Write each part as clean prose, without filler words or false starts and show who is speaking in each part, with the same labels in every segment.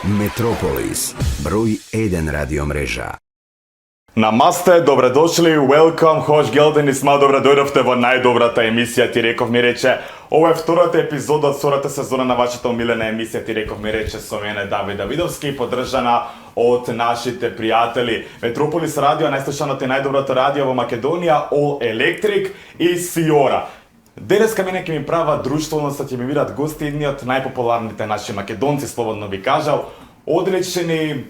Speaker 1: Metropolis, broj 1 radio mreža.
Speaker 2: Намасте, добредошли, welcome, хош гелдени сма, добре дојдовте во најдобрата емисија Ти реков ми рече. Ова е втората епизода од втората сезона на вашата омилена емисија Ти реков ми рече со мене Давид Давидовски, поддржана од нашите пријатели Метрополис радио, најслушаното и најдоброто радио во Македонија, All Electric и Сиора. Денеска мене ќе ми права друштвеноста, ќе ми бидат гости едни од најпопуларните наши македонци, слободно би кажал, одлични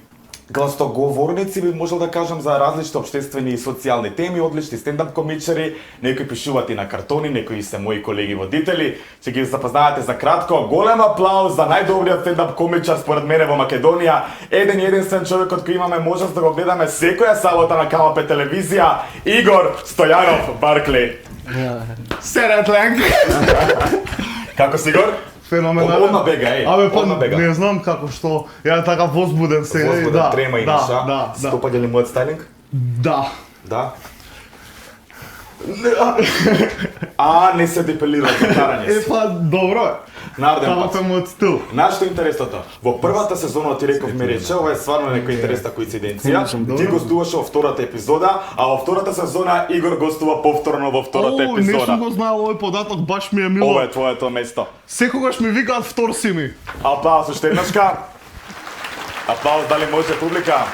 Speaker 2: гласоговорници, би можел да кажам, за различни општествени и социјални теми, одлични стендап комичари, некои пишуваат и на картони, некои се мои колеги водители. Ќе ги запознаете за кратко. Голем аплауз за најдобриот стендап комичар според мене во Македонија. Еден и единствен човек од кој имаме можност да го гледаме секоја сабота на Канал 5 телевизија, Игор Стојанов Баркли.
Speaker 3: Серет Ленк!
Speaker 2: Како си, Игор?
Speaker 3: Феноменален.
Speaker 2: Одма бега, еј.
Speaker 3: Абе, па
Speaker 2: Одма бега.
Speaker 3: не знам како што. Ја така возбуден сега.
Speaker 2: Возбуден трема имаш, а?
Speaker 3: Да.
Speaker 2: Стопаѓа ли мојот стайлинг?
Speaker 3: Да.
Speaker 2: Да. Не се депилира за карање си.
Speaker 3: Па добро е.
Speaker 2: Нареден
Speaker 3: Таму
Speaker 2: пат.
Speaker 3: е мојот стил.
Speaker 2: Знаеш што е интересното? Во првата сезона Ти реков ми рече, ова е стварно некоја интересна коинциденција. Ти гостуваше во втората епизода, а во втората сезона Игор гостува повторно во втората
Speaker 3: Не сум
Speaker 2: епизода.
Speaker 3: го знаел овој податок, баш ми е мило.
Speaker 2: Ова е твоето место.
Speaker 3: Секогаш ми викаат втор си ми.
Speaker 2: Аплауз уште еднашка. Аплауз, дали може публика?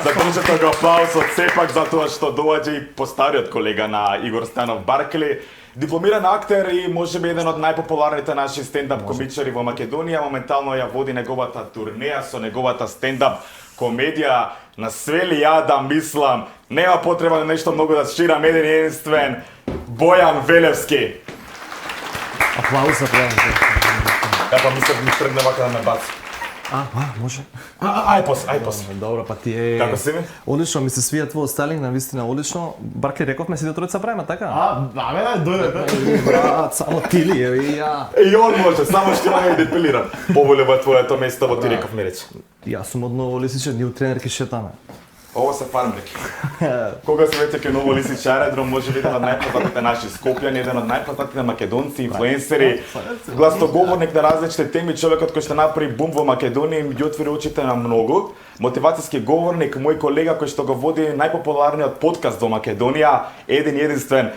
Speaker 2: Задржете го аплаусот сепак затоа што доаѓа и постариот колега на Игор Стојанов Баркли, дипломиран актер и можеби еден од најпопуларните наши стендап комичари во Македонија. Моментално ја води неговата турнеја со неговата стендап комедија. На све ли ја да мислам, нема потреба на нешто многу да ширам, еден и единствен Бојан Велевски.
Speaker 4: Аплауз.
Speaker 2: Ја па мислам ми тргне вака да ме баци.
Speaker 4: Може.
Speaker 2: Ај пос.
Speaker 4: Добро, па ти е...
Speaker 2: Како си ми?
Speaker 4: Одлично, ми се свија твој стайлинг, навистина одлично. Баркли, рековме си да тројца време, така?
Speaker 3: Дојде.
Speaker 4: Брат, само ти ли, еве и ја.
Speaker 2: И он може, само што ја не депилирам. Поволева твоето место во Ти реков ми рече.
Speaker 4: Јас сум од Новолисиче, ние у тренерки шетаме.
Speaker 2: Ова се фармерки. Кога се веќе ке Новолисич аеродром, може би еден од најпознатите наши скопјани, еден од најпознатите македонци, инфлуенсери, гласоговорник на различни теми, човекот кој што направи бум во Македонија и ги отвори очите на многу, мотивацијски говорник, мој колега кој што го води најпопуларниот подкаст во Македонија, еден и единствен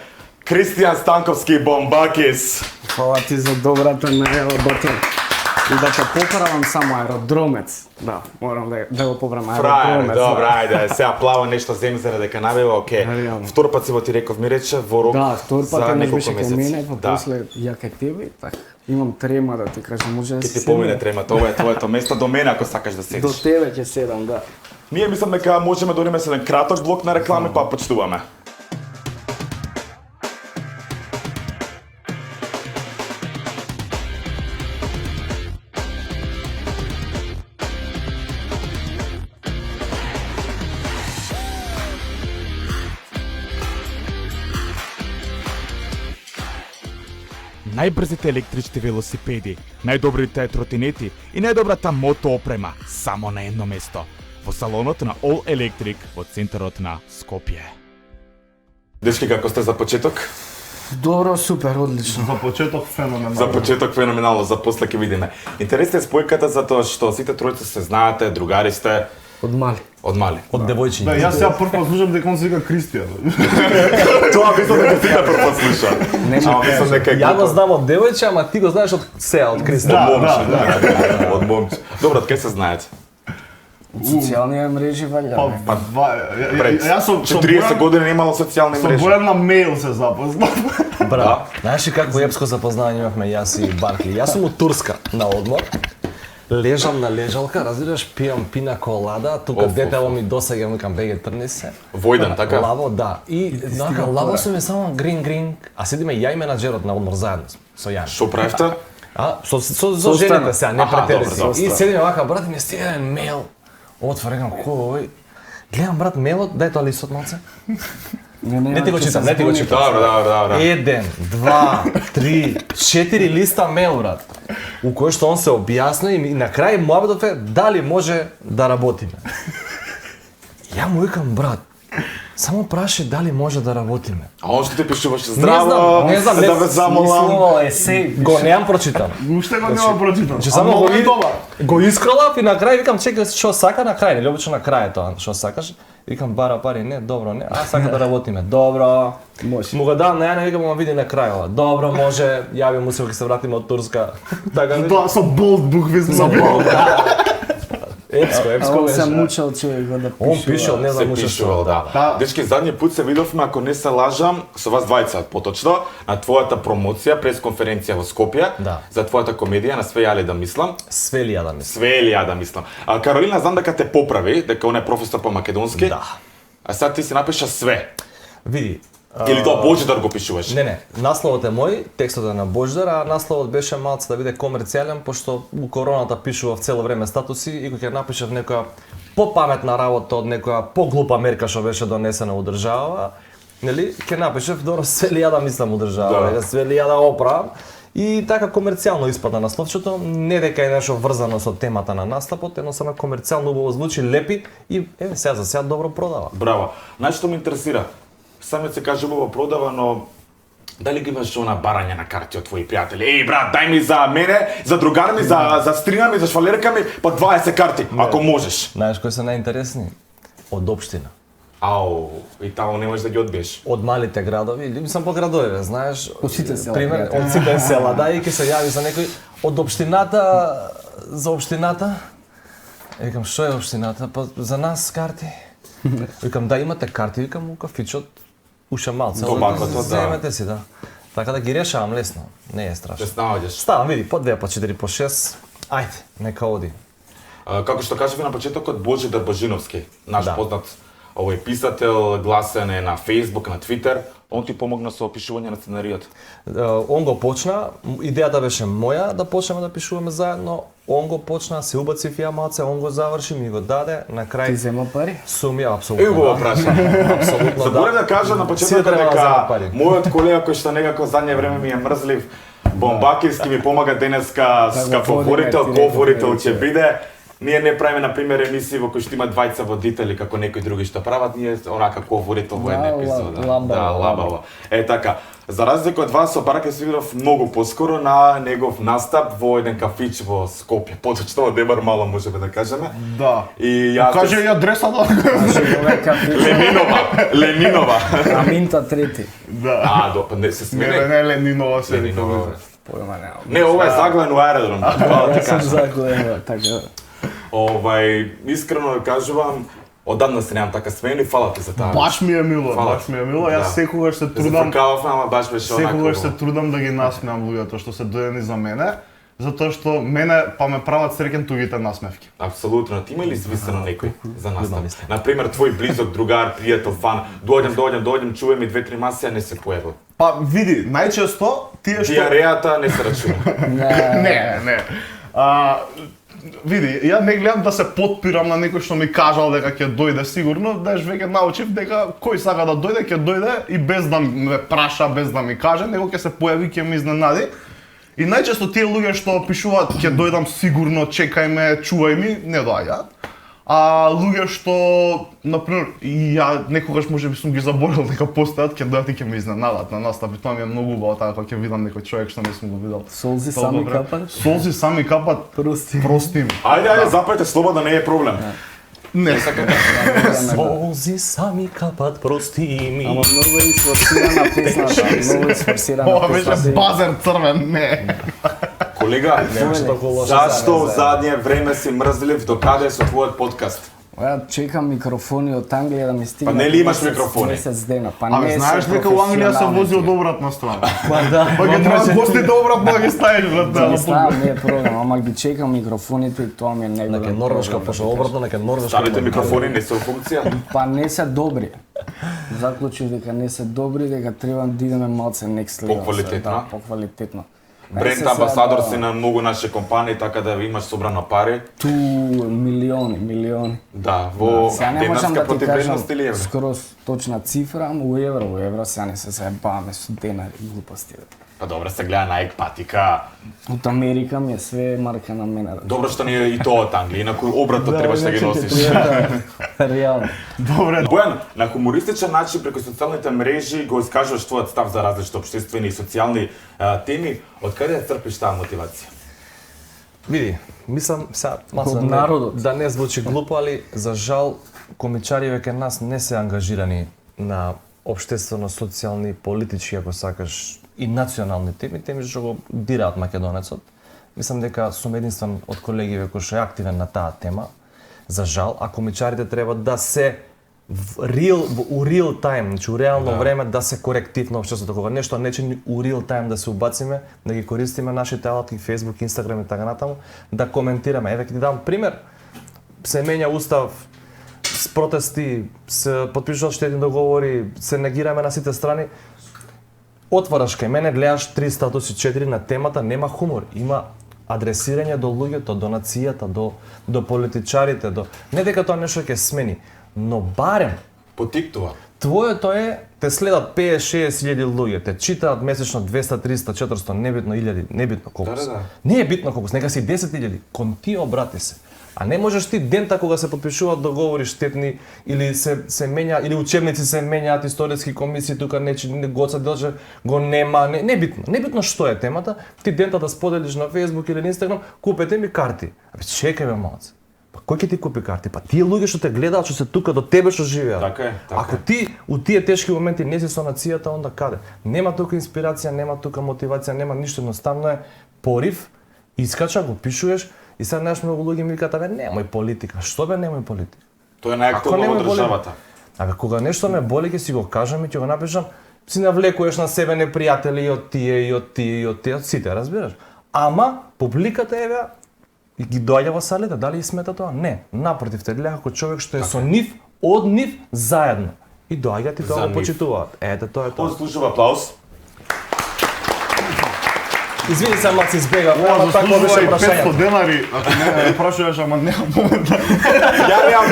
Speaker 2: Кристијан Станковски Бомбакис.
Speaker 5: Фала ти за добрата најава, батон. И да те поправам само аеродромец. Да, морам да го поправам
Speaker 2: Фрајер,
Speaker 5: аеродромец.
Speaker 2: добра, ајде, сега плава нешто земи заради дека набива, окей.
Speaker 5: Реално.
Speaker 2: Втор пат си во Ти реков ми рече, во рок
Speaker 5: Да, втор
Speaker 2: за
Speaker 5: пат не
Speaker 2: неколку
Speaker 5: беше кај
Speaker 2: месеци.
Speaker 5: мене, па
Speaker 2: Да.
Speaker 5: после ја кај тебе, така. Имам трема да ти кажам, може да
Speaker 2: Ќе
Speaker 5: се
Speaker 2: ти помине тремата, ова е твоето место до мене ако сакаш да
Speaker 5: До
Speaker 2: седиш.
Speaker 5: тебе ќе седам, да.
Speaker 2: Ние мислам дека можеме да одиме со еден краток блок на реклами, па почнуваме. Најбрзите електрични велосипеди, најдобрите тротинети и најдобрата мотоопрема само на едно место. Во салонот на All Electric во центарот на Скопје. Дечки, како сте за почеток?
Speaker 5: Добро, супер, одлично.
Speaker 3: За почеток феноменално.
Speaker 2: За почеток феноменално, за после ќе видиме. Интересна е спојката затоа што сите тројца се знаете, другари сте
Speaker 5: Од мали.
Speaker 2: од мали.
Speaker 4: Од
Speaker 3: Да,
Speaker 4: девојчиња.
Speaker 3: јас сега прв пат слушам дека он се вика Кристијан.
Speaker 2: Тоа мислам дека сите прв пат слуша. Ама мислам дека е
Speaker 4: Ја го
Speaker 2: глупо.
Speaker 4: знам од девојче, ама ти го знаеш од сеа, од Кристо.
Speaker 3: Да.
Speaker 2: Момче, да, од момче. Добро, од кај се знаете?
Speaker 5: Социјални мрежи валја.
Speaker 3: Па,
Speaker 2: Пред
Speaker 3: јас со
Speaker 2: 40 години немало социјални
Speaker 3: Со
Speaker 2: мрежи.
Speaker 3: Бојан на мејл се запознав.
Speaker 4: Браво. Знаеш ли какво епско запознавање имавме јас и Баркли? Јас сум од Турска на одмор. Лежам на лежалка, разбираш, пијам пина колада, тука
Speaker 2: Оф,
Speaker 4: детево ми досега, викам беге трни се.
Speaker 2: Војден, така?
Speaker 4: Лаво, да. И нака лаво сум е само грин, а седиме ја и менаџерот на одмор заедно со Јан.
Speaker 2: Што правите?
Speaker 4: Со жените сега, не
Speaker 2: Аха,
Speaker 4: пред
Speaker 2: добро,
Speaker 4: И седиме вака, брат, ми стига еден мејл. Отворам, кој овој? Гледам, брат, мејлот, дај тоа листот малце. Не ти го читам, не ти го читам.
Speaker 2: Добро.
Speaker 4: 1, 2, 3, 4 листа мејл, брат. У кој што он се објасни и на крај муабетот е дали може да работиме. Ја му викам, брат, Само праши дали може да работиме.
Speaker 2: А он што ти пишуваше
Speaker 4: Не
Speaker 2: здраво,
Speaker 4: знам, не знам,
Speaker 2: да ве замолам.
Speaker 5: Мисло есеј.
Speaker 4: Го немам прочитан.
Speaker 3: Уште го нема прочитан.
Speaker 4: Че
Speaker 3: А
Speaker 4: само
Speaker 3: многу
Speaker 4: го,
Speaker 3: е добар.
Speaker 4: го искролав и на крај викам чекај што сака на крај, нели обично на крај е тоа, што сакаш. Викам бара пари, не, добро, не. А сака да работиме. Добро.
Speaker 5: Може.
Speaker 4: Му го дам на Јане, викам му види на крај ова. Добро, може. Јави му се кога се вратиме од Турска. Така ми.
Speaker 3: Тоа со болт букви за болт.
Speaker 4: Епско,
Speaker 5: А
Speaker 4: епско
Speaker 5: он се
Speaker 4: беше.
Speaker 5: мучел човек да пишува.
Speaker 4: Он пишал, не
Speaker 2: Се
Speaker 4: знам уште
Speaker 2: пишувал,
Speaker 4: што.
Speaker 2: да.
Speaker 3: Да.
Speaker 2: Дечки, задниот пут се видовме, ако не се лажам, со вас двајца поточно, на твојата промоција, пресконференција во Скопје,
Speaker 4: Да.
Speaker 2: за твојата комедија, на све јали да мислам.
Speaker 4: Све ли ја да мислам.
Speaker 2: Све или ја да мислам. А Каролина знам дека те поправи, дека он е професор по македонски.
Speaker 4: Да.
Speaker 2: А сега ти си напиша све.
Speaker 4: Види.
Speaker 2: Или тоа Божидар го пишуваш?
Speaker 4: Не, насловот е мој, текстот е на Божидар, а насловот беше малце да биде комерцијален, пошто у короната пишував цело време статуси и кога ќе напишав некоја попаметна работа од некоја поглупа мерка што беше донесена у држава, нели, ќе напишав добро све ли ја да мислам у држава,
Speaker 2: Да.
Speaker 4: све ли ја да оправам. И така комерцијално испадна насловчето, не дека е нешто врзано со темата на настапот, едноставно комерцијално убаво звучи, лепи и еве сега за сега добро продава.
Speaker 2: Браво. Знаеш што ме интересира? Самиот се каже убаво продава, но дали ги имаш она барање на карти од твои пријатели? Еј брат, дај ми за мене, за другар ми, за стрина ми, за швалерка ми, па 20 карти, ако можеш.
Speaker 4: Знаеш кои се најинтересни? Од општина.
Speaker 2: Ау, и тамо не можеш да ги одбиеш.
Speaker 4: Од малите градови, или мислам по градове, знаеш,
Speaker 5: Од сите села,
Speaker 4: пример,
Speaker 5: пријатели.
Speaker 4: од сите села, да, и ќе се јави за некој од општината за општината. Викам, што е општината? Па за нас карти. Викам, да, имате карти, викам, у кафичот, уше малце.
Speaker 2: До бакото, да.
Speaker 4: Земете си, да. Така да ги решавам лесно, не е страшно.
Speaker 2: Се снаоѓаш.
Speaker 4: Ставам, види, по 2, по 4, по 6, ајде, нека оди.
Speaker 2: Како што кажеме на почетокот, Божидар Божиновски, наш
Speaker 4: Да.
Speaker 2: познат овој писател, гласен е на Facebook, на Twitter, он ти помогна со опишување на сценаријот.
Speaker 4: Он го почна, идејата беше моја да почнеме да пишуваме заедно, он го почна, се убацив ја малце, он го заврши, ми го даде, на крај
Speaker 5: Ти зема пари?
Speaker 4: суми апсолутно.
Speaker 2: Еј го прашам.
Speaker 4: Апсолутно
Speaker 2: Заборав да кажа на
Speaker 4: Сите
Speaker 2: почетокот
Speaker 4: треба да
Speaker 2: дека
Speaker 4: земат пари.
Speaker 2: мојот колега кој што некако задње време ми е мрзлив, Бомбакирски ми помага денеска
Speaker 5: Да,
Speaker 2: ска
Speaker 5: го
Speaker 2: фаворител,
Speaker 5: водиме, ти реков,
Speaker 2: кофорител
Speaker 5: рече.
Speaker 2: ќе биде. Ние не правиме на пример емисии во кои што има двајца водители како некои други што прават, ние онака кофорител во една
Speaker 5: Да,
Speaker 2: епизода.
Speaker 5: лабаво,
Speaker 2: Да,
Speaker 5: лабаво.
Speaker 2: лабаво. Е така, за разлика од вас, со Бараке се видов многу поскоро на негов настап во еден кафич во Скопје, поточно во Дебар мало можеме да кажеме.
Speaker 3: Да.
Speaker 2: И јас
Speaker 3: Каже и адресата.
Speaker 2: Ленинова, Ленинова.
Speaker 5: Аминта трети.
Speaker 3: Да.
Speaker 2: А, па не се
Speaker 3: Не,
Speaker 2: смени.
Speaker 3: не, Ленинова се
Speaker 2: Ленинова.
Speaker 3: викува.
Speaker 5: Појма немам.
Speaker 2: Не, ова е заглавен у аеродром, тоа ти
Speaker 5: Јас сум
Speaker 2: кажам.
Speaker 5: загледал, така.
Speaker 2: Искрено да кажувам, одамна се немам така смени, фала ти за таа.
Speaker 3: Баш ми е мило,
Speaker 2: Фала
Speaker 3: баш
Speaker 2: ти.
Speaker 3: ми е мило. Јас
Speaker 2: Да.
Speaker 3: секогаш се
Speaker 2: Се
Speaker 3: трудам,
Speaker 2: фркавав, ама баш беше онако.
Speaker 3: секогаш се трудам да ги насмеам луѓето што се дојдени за мене, затоа што мене па ме прават среќен тугите насмевки.
Speaker 2: Апсолутно. Ти има ли свисено некој за настап?
Speaker 4: мислам.
Speaker 2: Например, твој близок другар, пријател, фан, дојдем, чуе ми 2-3 маси, а не се појавил.
Speaker 3: Па види, најчесто тие што
Speaker 2: Диарејата не се рачуна.
Speaker 3: не. Види, ја не гледам да се потпирам на некој што ми кажал дека ќе дојде сигурно, деш веќе научив дека кој сака да дојде, ќе дојде и без да ме праша, без да ми каже, него ќе се појави, ќе ме изненади. И најчесто тие луѓе што пишуваат ќе дојдам сигурно, чекај ме, чувај ми, не доаѓаат. А луѓе што, например, и ја некогаш можеби сум ги заборил дека постојат, ќе дојдат и ќе ме изненадат на настап. И тоа ми е многу убаво така кога ќе видам некој човек што не сум го видел.
Speaker 5: Солзи
Speaker 3: Тоа
Speaker 5: сами
Speaker 3: добре.
Speaker 5: капат?
Speaker 3: Солзи сами капат.
Speaker 5: Прости.
Speaker 3: Прости ми.
Speaker 2: Ајде, запајте слободно, не е проблем.
Speaker 3: Не.
Speaker 4: Солзи сами капат, прости ми.
Speaker 5: Ама многу е изфорсирана песната, многу е изфорсирана
Speaker 3: Ова беше
Speaker 5: песната.
Speaker 3: базер црвен, не.
Speaker 2: Колега,
Speaker 4: Немаше толку лошо.
Speaker 2: зашто в задње време си мрзлив, докаде со твојот подкаст?
Speaker 5: Ја чекам микрофони од Англија да ми стигнат.
Speaker 2: Па нели имаш
Speaker 5: месец-
Speaker 2: микрофони?
Speaker 5: Месец дена, па
Speaker 3: Абе,
Speaker 5: не
Speaker 3: знаеш
Speaker 5: се
Speaker 3: дека у Англија се
Speaker 5: професионални
Speaker 3: вози од
Speaker 5: тие.
Speaker 3: обратна страна.
Speaker 4: Па да,
Speaker 3: Па ги треба гостите обратно да ги ставиш, брат.
Speaker 5: Да ги ставам, не е проблем, ама ги чекам микрофоните и тоа ми е
Speaker 4: Нека
Speaker 5: неголем
Speaker 4: Норвешка,
Speaker 5: проблем,
Speaker 4: пошто
Speaker 5: да ти
Speaker 4: обратно, нека Норвешка.
Speaker 2: Старите
Speaker 4: има.
Speaker 2: микрофони не се у функција?
Speaker 5: кажам. Па не се добри. Заклучив дека не се добри, дека треба да идеме малце next level.
Speaker 2: Поквалитетно?
Speaker 5: Да, поквалитетно.
Speaker 2: Бренд
Speaker 5: Се
Speaker 2: амбасадор
Speaker 5: сега,
Speaker 2: си на многу наши компании, така да имаш собрано пари.
Speaker 5: Ту милиони.
Speaker 2: Да, во
Speaker 5: Сега не можам
Speaker 2: денарска
Speaker 5: да ти кажам
Speaker 2: противредност или евро?
Speaker 5: скроз точна цифра, ама у евро сега не се заебаваме со денари и глупости.
Speaker 2: Па добро, се гледа на екпатика.
Speaker 5: Од Америка ми е све марка на мене.
Speaker 2: Добро што не е и тоа од Англија, инаку обратно требаш да ги носиш.
Speaker 5: Реално.
Speaker 3: Добре.
Speaker 2: Бојан, на хумористичен начин преку социјалните мрежи го искажуваш твојот став за различни општествени и социјални теми. Од каде ја црпиш таа мотивација?
Speaker 4: Види, мислам сега
Speaker 5: Од народот.
Speaker 4: да не звучи глупо, али за жал комичари веќе нас не се ангажирани на општествено, социјални, политички, ако сакаш, и национални теми што го дираат македонецот. Мислам дека сум единствен од колегиве кој што е активен на таа тема. За жал, а комичарите треба да се у real time, значи у реално време да се коректив на општеството, кога нешто нече у real time да се убациме, да ги користиме нашите алатки, Facebook, Instagram и така натаму, да коментираме. Еве ќе ти дам пример. Се менја устав, с протести, се потпишуваат штетни договори, се негираме на сите страни. Отвараш кај мене, гледаш 3 статуси, 4 на темата, нема хумор, има адресирање до луѓето, до нацијата, до политичарите, не дека тоа нешто ќе смени, но барем
Speaker 2: Потиктува.
Speaker 4: твоето е, те следат 50-60 илјади луѓе, те читаат месечно 200, 300, 400, небитно илјади, небитно колку се.
Speaker 2: Да.
Speaker 4: Не е битно колку се, нека си 10 илјади, кон ти обрати се. А не можеш ти дента кога се потпишуваат договори штетни или се менја или учебници се менјаат историски комисии тука Гоца Делчев го нема, не битно што е темата, ти дента да споделиш на Facebook или на Instagram, купете ми карти. Абе чекај бе малце. Па кој ќе ти купи карти? Па тие луѓе што те гледаат, што се тука до тебе што живеат.
Speaker 2: Така е.
Speaker 4: Ако ти у тие тешки моменти не си со нацијата, онда каде? Нема тука инспирација, нема тука мотивација, нема ништо, едноставно е порив, искача, го пишуваш и сега знаеш многу луѓе ми викаат, абе немој политика. Што бе немој политика?
Speaker 2: Тоа е најактуелно во државата.
Speaker 4: Абе кога нешто ме боли ќе си го кажам и ќе го напишам, си навлекуваш на себе непријатели и од тие и од тие и од тие, од сите, разбираш? Ама публиката еве и ги доаѓа во салите, дали и смета тоа? Не, напротив, те гледа како човек што е со нив, од нив, заедно. И доаѓаат и
Speaker 2: За
Speaker 4: тоа го
Speaker 2: нив.
Speaker 4: почитуваат. Ете, тоа е тоа.
Speaker 2: Послушав аплауз.
Speaker 4: Извини се, малце избега,
Speaker 3: Ова
Speaker 4: ама така
Speaker 3: заслужува
Speaker 4: беше
Speaker 3: и 500
Speaker 4: прашањето.
Speaker 3: денари, ако не прашуваш, ама немам момент.
Speaker 2: Ја немам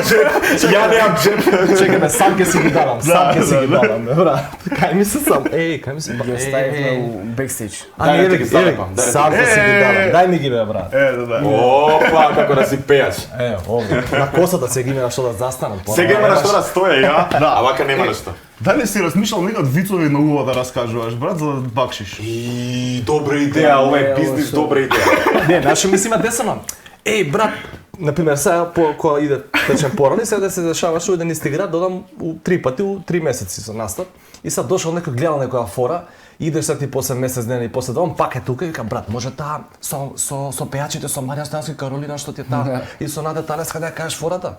Speaker 2: джеп.
Speaker 4: Чекај ме, сам ќе си ги давам, сам ќе си ги давам, бе, брат. Кај ми се сам, кај ми се...
Speaker 5: Ги оставивме у бекстејдж.
Speaker 4: А,
Speaker 2: Дај да
Speaker 4: еве
Speaker 2: ги
Speaker 4: ги,
Speaker 2: залепам, дај да
Speaker 4: сам
Speaker 3: ги-
Speaker 4: ќе си ги давам. Дај ми ги бе, брат.
Speaker 3: Да.
Speaker 2: Опа, како да си пејаш.
Speaker 4: Овде, на косата сега има на што да застанам.
Speaker 2: Сега има на што да стоја, ја?
Speaker 3: Да.
Speaker 2: А вака нема на што.
Speaker 3: Дали си размишлял некад вицови на уво да раскажуваш, брат, за да бакшиш?
Speaker 2: И добра идеја, ова е бизнис, добра идеја.
Speaker 4: Не, наше мисли има десано. Еј, брат, например, сега кога иде течен порани, сега да се дешаваше у еден исти град, додам 3 пати у 3 месеци со настап. И sad дошол некој гледал некоја фора, идеш сега ти после месец ден и после два, он пак е тука и вика, брат, може таа со пејачите, со Марија Стојански, Каролина, што ти е таа, и со Наде Талевска да ја кажеш фората?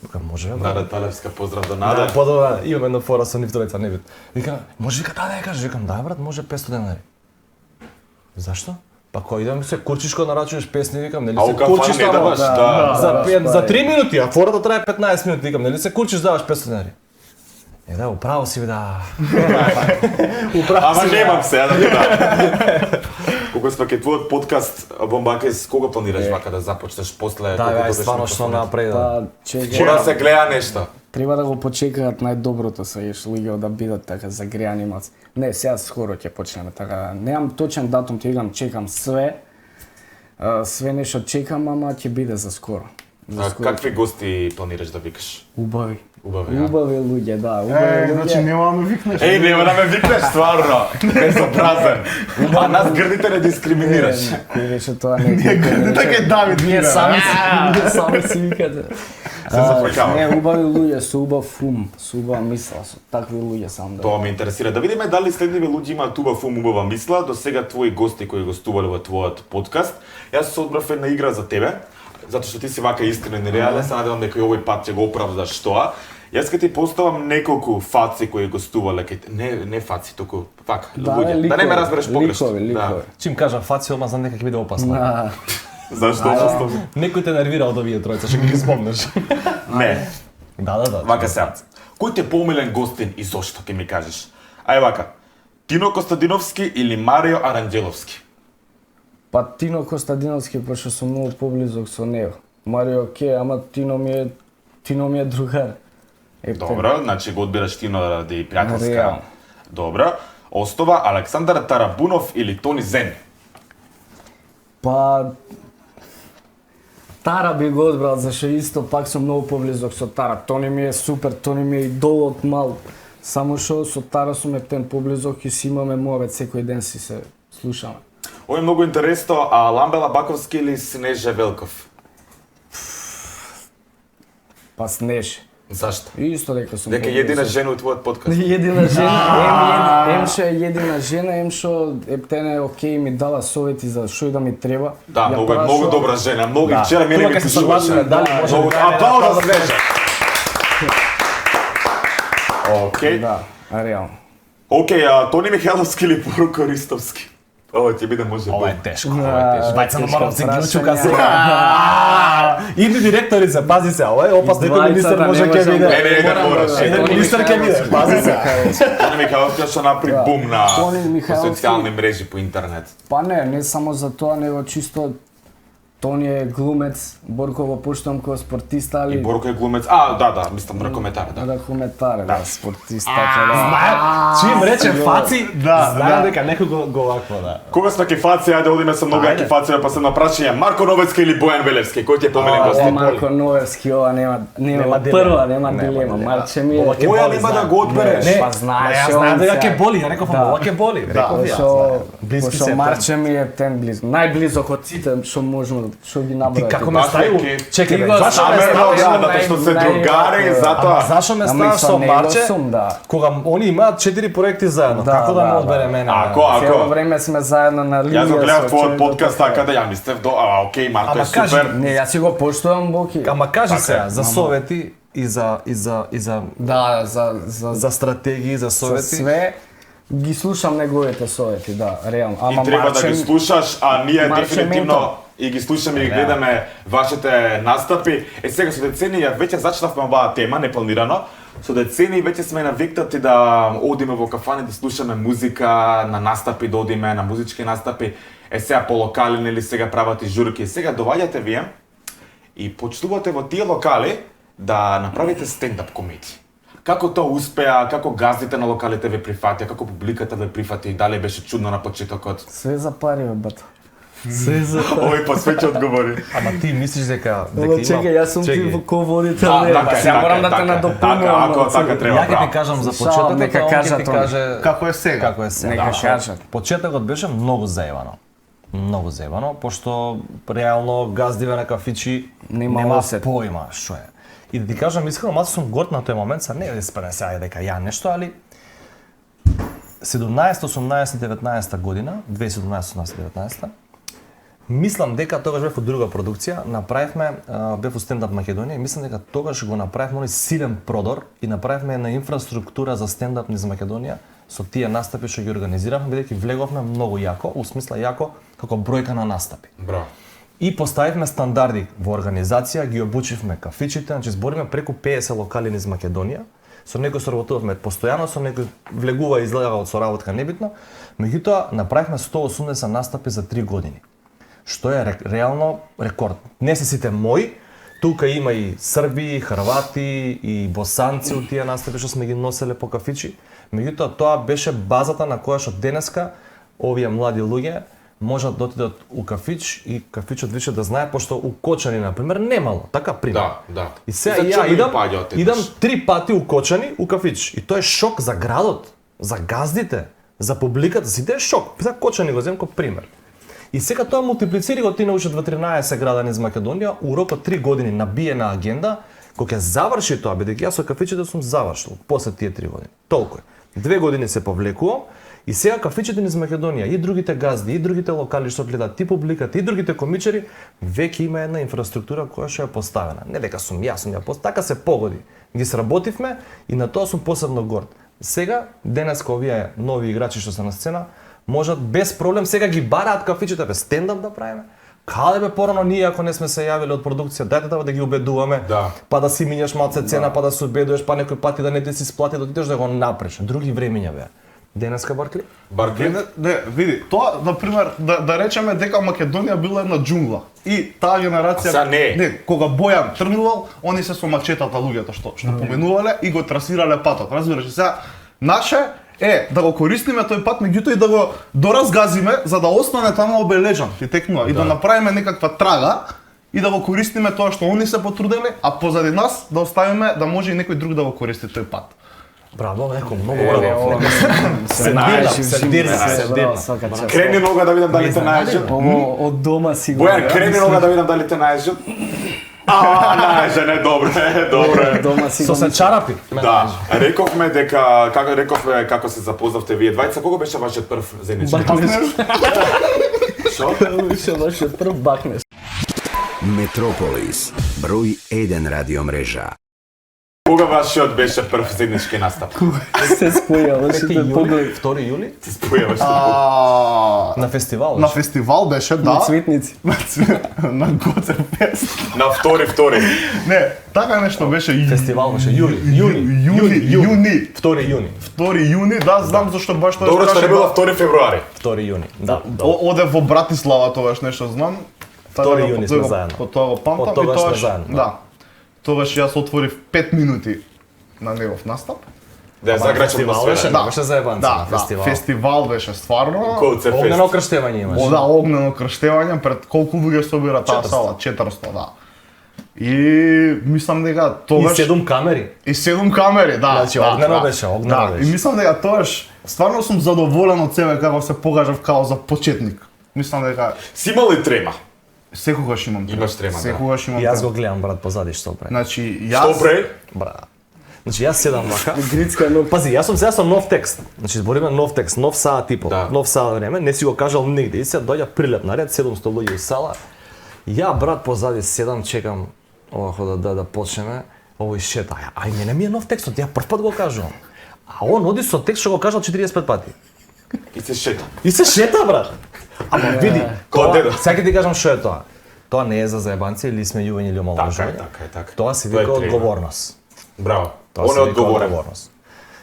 Speaker 4: Вика, може бе, брат.
Speaker 2: Нада Талевска, поздрав до
Speaker 4: Да,
Speaker 2: Нада.
Speaker 4: подобра, имам една фора со нив тројца, не бит. Вика, може вика таа да ја кажеш? Викам, да брат, може 500 денари. Зашто? Па кој идам се курчиш кога нарачуваш песни, викам, нели
Speaker 2: А
Speaker 4: се
Speaker 2: у кафана
Speaker 4: курчиш
Speaker 2: не
Speaker 4: тамо?
Speaker 2: даваш, да.
Speaker 4: За 3 минути, а фората трае 15 минути, викам, нели се курчиш даваш 500 денари? Да, управо си, да.
Speaker 2: Ама немам се, да ти дам. Кога сме кај твојот подкаст, Бомбакес, кога планираш вака да започнеш после?
Speaker 4: Да,
Speaker 2: колку
Speaker 4: бе,
Speaker 2: додеш
Speaker 4: стварно што
Speaker 2: микрофонот?
Speaker 4: напред.
Speaker 5: Па, чекај.
Speaker 2: Мора да се гледа нешто.
Speaker 5: Треба да го почекаат најдоброто се еш луѓе да бидат така загреани мац. Не, сега скоро ќе почнеме така. Немам точен датум, ти викам, чекам све. Све нешто чекам, ама ќе биде за скоро. За скоро.
Speaker 2: Какви гости планираш да викаш?
Speaker 5: Убави.
Speaker 2: Убави, ја?
Speaker 5: Убави луѓе, да, убави
Speaker 3: Значи
Speaker 5: луѓе.
Speaker 3: нема да ме викнеш.
Speaker 2: Еј, нема да ме викнеш, стварно. Безобразен. А нас грдите не дискриминираш.
Speaker 5: Кој рече тоа не
Speaker 3: Ние грдите ке Давид
Speaker 5: Ние
Speaker 3: Вира.
Speaker 5: сами си викате.
Speaker 2: Се зафркавам.
Speaker 5: Не, убави луѓе со убав ум, со убава мисла, со такви луѓе сам да.
Speaker 2: Тоа ме интересира. Да видиме дали следниве луѓе имаат убав ум, убава мисла. До сега твои гости кои гостувале во твојот подкаст. Јас се одбрав една игра за тебе, затоа што ти си вака искрен и реален, се надевам дека и овој пат ќе го оправдаш тоа. Јас ќе ти поставам неколку фаци кои гостувале кај не фаци, туку вака, луѓе. Да не ме разбереш погрешно.
Speaker 5: Ликови.
Speaker 4: Чим кажам фаци, ома знам дека ќе биде опасно.
Speaker 5: Да.
Speaker 2: Зашто?
Speaker 4: Некој те нервира од овие тројца, што ги спомнеш.
Speaker 2: Не.
Speaker 4: Да.
Speaker 2: Вака сега. Кој ти е помилен гостин и зошто ќе ми кажеш? Ај вака. Тино Костадиновски или Марио Аранџеловски?
Speaker 5: Па Тино Костадиновски, пошто сум многу поблизок со него. Марио ке, ама Тино ми е другар.
Speaker 2: Добро, значи го одбираш Тино ради пријателска.
Speaker 5: Реално.
Speaker 2: Добро. Остова Александар Тарабунов или Тони Зен?
Speaker 5: Па Тара би го одбрал, зашто исто пак сум многу поблизок со Тара. Тони ми е супер, Тони ми е идол од мал. Само што со Тара сум ептен поблизок и си имаме муабет секој ден си се слушаме.
Speaker 2: Ово е многу интересно, а Ламбела Баковски или Снежа Велков?
Speaker 5: Па Снеж.
Speaker 2: Зашто?
Speaker 5: Исто дека сум
Speaker 2: Дека е едина жена у твојот подкаст.
Speaker 5: Едина жена, ем што е едина жена, ем што ептене окей ми дала совети за што и да ми треба.
Speaker 2: Да,
Speaker 5: Ја
Speaker 2: многу е
Speaker 5: прашувам-
Speaker 2: многу добра жена, многу и вчера мене
Speaker 4: Тука
Speaker 2: ми
Speaker 4: ке се
Speaker 2: пишуваше.
Speaker 4: согласиме, дали може
Speaker 2: Многу
Speaker 4: би
Speaker 2: аплауз за Снежа. Окей.
Speaker 5: Да, реално.
Speaker 2: Окей, а Тони Михайловски или Поруко Ристовски? Ова ќе биде може
Speaker 4: Ова е
Speaker 2: би.
Speaker 4: тешко, ова е тешко. Бајца на
Speaker 5: тешко
Speaker 4: Маровци
Speaker 5: прашање.
Speaker 4: Гилчука сега. Идни директори се, пази се, ова е опасно, некој
Speaker 5: Двајцата
Speaker 4: министер
Speaker 5: не
Speaker 4: може ќе
Speaker 5: можам
Speaker 4: биде.
Speaker 5: да-
Speaker 2: Не, не, еден
Speaker 5: морам
Speaker 2: мораш,
Speaker 5: да-
Speaker 2: еден
Speaker 5: Тони
Speaker 4: министер ќе биде,
Speaker 5: Михайловски,
Speaker 4: пази се.
Speaker 2: Тони Михайловски што направи бум на
Speaker 5: Тони
Speaker 2: по
Speaker 5: Михайловски-
Speaker 2: социјални мрежи по интернет.
Speaker 5: Па не само за тоа, него чисто Тони е глумец, Борко го поштам како спортиста,
Speaker 2: И
Speaker 5: али
Speaker 2: Борко е глумец. А, да, мислам ракометар, да.
Speaker 5: ракометар, да, спортиста, да.
Speaker 4: Чим рече фаци,
Speaker 3: Да,
Speaker 4: знаем
Speaker 3: да.
Speaker 4: дека некој го вакво, да.
Speaker 2: Кога сме кефаци, ајде одиме со многу
Speaker 4: Ајде.
Speaker 2: кефаци, па се на прашање Марко Новецки или Бојан Велевски, кој ти е помилен гост?
Speaker 5: Ова Марко Новевски, ова нема
Speaker 4: Нема дилема.
Speaker 5: прва, нема
Speaker 4: Нема
Speaker 5: дилема.
Speaker 4: дилема.
Speaker 5: Марче ми е.
Speaker 4: Ова ќе
Speaker 2: Боја
Speaker 4: боли,
Speaker 2: нема да
Speaker 4: знаем.
Speaker 2: го одбереш.
Speaker 4: Не,
Speaker 5: Па знаеш,
Speaker 4: јас знаем
Speaker 5: он
Speaker 4: дека
Speaker 5: сега-
Speaker 4: ќе боли, ја реков,
Speaker 5: Да.
Speaker 4: ова ќе боли, реков ја.
Speaker 5: Пошо,
Speaker 4: Близки
Speaker 5: пошо
Speaker 4: се
Speaker 5: Марче ми е тен близко. Најблизок од сите што можно, што ги набројате.
Speaker 4: Како ме
Speaker 2: Баш
Speaker 4: стави?
Speaker 2: ке-
Speaker 4: Чекај,
Speaker 5: Ти
Speaker 4: бе,
Speaker 5: го
Speaker 4: зашо ме
Speaker 2: Намерно,
Speaker 4: ставиш?
Speaker 2: да, затоа што се другари,
Speaker 5: Ама
Speaker 2: затоа.
Speaker 4: Зашо ме
Speaker 5: Ама
Speaker 4: ставаш
Speaker 5: и со
Speaker 4: со
Speaker 5: него
Speaker 4: Марче?
Speaker 5: сум, да.
Speaker 4: Кога они имаат 4 проекти заедно,
Speaker 5: Да,
Speaker 4: како да ме
Speaker 5: да,
Speaker 4: одбере
Speaker 5: да.
Speaker 4: мене?
Speaker 2: Ако,
Speaker 5: Цело
Speaker 2: ако.
Speaker 5: време сме заедно на линија.
Speaker 2: Јас го гледав
Speaker 5: со
Speaker 2: твојот
Speaker 5: човек
Speaker 2: подкаст
Speaker 5: до крај.
Speaker 2: така да ја мислев до, окей, Марко
Speaker 4: Ама
Speaker 2: е
Speaker 4: кажи,
Speaker 2: супер.
Speaker 5: Не, јас си го поштувам Боки.
Speaker 4: Ама кажи
Speaker 2: Така
Speaker 4: се,
Speaker 2: е.
Speaker 4: за совети и за
Speaker 5: Да,
Speaker 4: за стратегии, за
Speaker 5: за
Speaker 4: совети.
Speaker 5: све ги слушам неговите совети, да, реално. Ама
Speaker 2: И треба да ги слушаш, а ние
Speaker 5: Марче
Speaker 2: дефинитивно
Speaker 5: ментор.
Speaker 2: и ги слушаме и ги гледаме вашите настапи. Сега со децени ја веќе зачнавме оваа тема непланирано. Со децени веќе сме навикнати да одиме во кафани да слушаме музика, на настапи да одиме, на музички настапи. Сега по локали нели сега прават и журки. Сега доаѓате вие и почнувате во тие локали да направите стендап комеди. Како тоа успеа, како газдите на локалите ве прифатија, како публиката ве прифати, дали беше чудно на почетокот?
Speaker 5: Све за пари, бе, бата. Све за пари.
Speaker 2: Овој посвеќе одговори.
Speaker 4: Ама ти мислиш дека
Speaker 5: Ама
Speaker 4: има...
Speaker 5: чекај, јас сум ти
Speaker 4: Чекај.
Speaker 5: во ко-водител,
Speaker 2: А,
Speaker 5: не,
Speaker 2: така е,
Speaker 5: сега
Speaker 2: така
Speaker 5: морам
Speaker 2: е,
Speaker 5: да те
Speaker 2: така е.
Speaker 5: надопунувам.
Speaker 2: Така, ако
Speaker 5: на
Speaker 2: така
Speaker 5: цел-
Speaker 2: треба.
Speaker 4: Ја ќе
Speaker 2: браво.
Speaker 4: ти кажам за
Speaker 5: Слушавам,
Speaker 4: почетокот,
Speaker 5: нека
Speaker 4: а он ќе
Speaker 5: кажат
Speaker 4: ти
Speaker 5: они.
Speaker 4: каже
Speaker 3: Како е сега?
Speaker 4: како е сега.
Speaker 5: Нека
Speaker 4: Да.
Speaker 5: кажат.
Speaker 4: Почетокот беше многу заебано. Многу заебано, пошто реално газдиве на кафичи
Speaker 5: Нема
Speaker 4: нема
Speaker 5: осет.
Speaker 4: поима што е. И да ти кажам искрено, мас сум горд на тој момент, са не е спреме сега дека ја нешто, али 17, 18, 19 година, 2017, 18, 19 мислам дека тогаш бев во друга продукција, направивме, бев во стендап Македонија и мислам дека тогаш го направивме оној силен продор и направивме една инфраструктура за стендап низ Македонија со тие настапи што ги организиравме, бидејќи влеговме многу јако, у смисла јако како бројка на настапи.
Speaker 2: Браво.
Speaker 4: И поставивме стандарди во организација, ги обучивме кафичите, значи збориме преку 50 локали низ Македонија. Со некој соработувавме постојано, со некој влегува и излега од соработка небитно. Меѓутоа направивме 180 настапи за 3 години. Што е реално рекорд. Не се сите мои, тука има и Срби, и Хрвати, и босанци од тие настапи што сме ги носеле по кафичи. Меѓутоа тоа беше базата на која што денеска овие млади луѓе можат да отидат у кафич и кафичот више да знае, пошто у Кочани, например, немало, така пример.
Speaker 2: Да.
Speaker 4: И сега
Speaker 2: За
Speaker 4: ја
Speaker 2: чудни
Speaker 4: идам,
Speaker 2: паѓа отидеш.
Speaker 4: идам 3 пати у Кочани, у кафич. И тоа е шок за градот, за газдите, за публиката, сите е шок. За Кочани го земам како пример. И сега тоа мултиплицири го ти научат во 13 града низ Македонија, у рок од 3 години набиена агенда, кога ќе заврши тоа, бидејќи јас со кафичите сум завршил после тие 3 години. Толку е. 2 години се повлекувам и сега кафичите низ Македонија и другите газди, и другите локали што гледаат, и публиката, и другите комичари, веќе има една инфраструктура која што е поставена. Не дека сум ја така се погоди. Ги сработивме и на тоа сум посебно горд. Сега, денеска овие нови играчи што се на сцена, можат без проблем сега ги бараат кафичите, бе стендап да правиме. Каде бе порано ние ако не сме се јавиле од продукција, дајте да ги убедуваме,
Speaker 2: Да.
Speaker 4: па да си минеш малце цена, па да се убедуваш, па некој пати да не ти си сплати, да отидеш да го напреш. Други времења беа. Денеска Баркли?
Speaker 2: Баркли?
Speaker 3: Не, види, тоа, например, да речеме дека Македонија била една џунгла. И таа генерација...
Speaker 2: А са не.
Speaker 3: кога Бојан тргнувал, они се со мачетата луѓето што поменувале и го трасирале патот. Разбираш, сега наше да го користиме тој пат, меѓутоа и да го доразгазиме за да остане таму обележан и текнува и да направиме некаква трага и да го користиме тоа што они се потрудели, а позади нас да оставиме да може и некој друг да го користи тој пат.
Speaker 4: Браво, неко многу браво. Се дирна.
Speaker 2: Крени нога да видам дали те најажи.
Speaker 5: Ово од дома сигурно.
Speaker 2: Бојан, крени нога да видам дали те најажи. Најажи, не, добре.
Speaker 5: Дома
Speaker 4: Со
Speaker 5: сигурно.
Speaker 4: се чарапи.
Speaker 2: Да, рековме дека како се запознавте вие двајца, кога беше вашиот прв заеднички
Speaker 5: Бакнеш.
Speaker 2: Шо?
Speaker 5: Беше вашиот прв бакнеш.
Speaker 1: Метрополис, број 1 радиомрежа.
Speaker 2: Кога вашиот беше прв заеднички настап?
Speaker 5: Се споја, вашите поглед.
Speaker 4: 2 јули
Speaker 2: Се спојаваш.
Speaker 4: на фестивал.
Speaker 3: На фестивал беше,
Speaker 5: На
Speaker 3: да.
Speaker 5: цветници.
Speaker 3: На Гоце фест.
Speaker 2: На втори.
Speaker 3: Не, така нешто беше
Speaker 4: Фестивал беше јуни. 2 јуни.
Speaker 3: 2 јуни, да, знам зашто баш тоа
Speaker 2: Добро што не било 2 февруари.
Speaker 4: 2 јуни. Да.
Speaker 3: Оде во Братислава тогаш нешто знам.
Speaker 4: 2 јуни сме заедно.
Speaker 3: По тоа го памтам
Speaker 4: Од тогаш
Speaker 3: и
Speaker 4: сме
Speaker 3: тогаш,
Speaker 4: заедно,
Speaker 3: да. Тогаш јас отворив 5 минути на негов настап.
Speaker 2: Да ја заграчам
Speaker 4: фестивал
Speaker 2: на
Speaker 4: беше,
Speaker 2: све.
Speaker 4: да. Беше заебанца на фестивал.
Speaker 3: Фестивал беше стварно.
Speaker 2: Гоце
Speaker 4: Огнено
Speaker 2: фест.
Speaker 4: крштевање имаш.
Speaker 3: Да, огнено крштевање пред колку луѓе собира таа
Speaker 4: 400.
Speaker 3: сала? 400, да. И мислам дека
Speaker 4: И
Speaker 3: тогаш
Speaker 4: 7 камери.
Speaker 3: И 7 камери, да.
Speaker 4: Значи,
Speaker 3: да,
Speaker 4: огнено
Speaker 3: да.
Speaker 4: беше, огнено
Speaker 3: да.
Speaker 4: беше.
Speaker 3: И мислам дека тогаш стварно сум задоволен од себе како се покажав као за почетник. Мислам дека
Speaker 2: Си имал ли трема?
Speaker 3: секогаш имам трема.
Speaker 2: Имаш трема, да.
Speaker 3: Секогаш имам
Speaker 4: И јас
Speaker 3: трема.
Speaker 4: го гледам брат позади што прави.
Speaker 3: Значи,
Speaker 2: Што
Speaker 3: јас
Speaker 2: бре?
Speaker 4: Бра. Значи јас седам вака.
Speaker 5: Грицка ног.
Speaker 4: Пази, јас сум сега со нов текст. Значи збориме нов текст, нов саат типот,
Speaker 2: Да.
Speaker 4: нов саат време, не си го кажал нигде. И се доаѓа прилеп на ред, 700 луѓе у сала. Ја брат позади седам, чекам овако да почнеме. Овој шета. Ај мене ми е нов текстот, ја прв пат го кажувам. А он оди со текст што го кажал 45 пати.
Speaker 2: И се шета.
Speaker 4: И се шета брат. Ама види,
Speaker 2: Кој
Speaker 4: тоа-
Speaker 2: дедо?
Speaker 4: сега ќе ти кажам што е тоа. Тоа не е за заебанци или сме јувени или
Speaker 2: Така е,
Speaker 4: омаловажување.
Speaker 2: така е, така.
Speaker 4: Тоа се
Speaker 2: Тоа е
Speaker 4: вика
Speaker 2: трема.
Speaker 4: одговорност.
Speaker 2: Браво.
Speaker 4: Тоа
Speaker 2: Он
Speaker 4: се
Speaker 2: е
Speaker 4: вика
Speaker 2: одговорен.
Speaker 4: одговорност.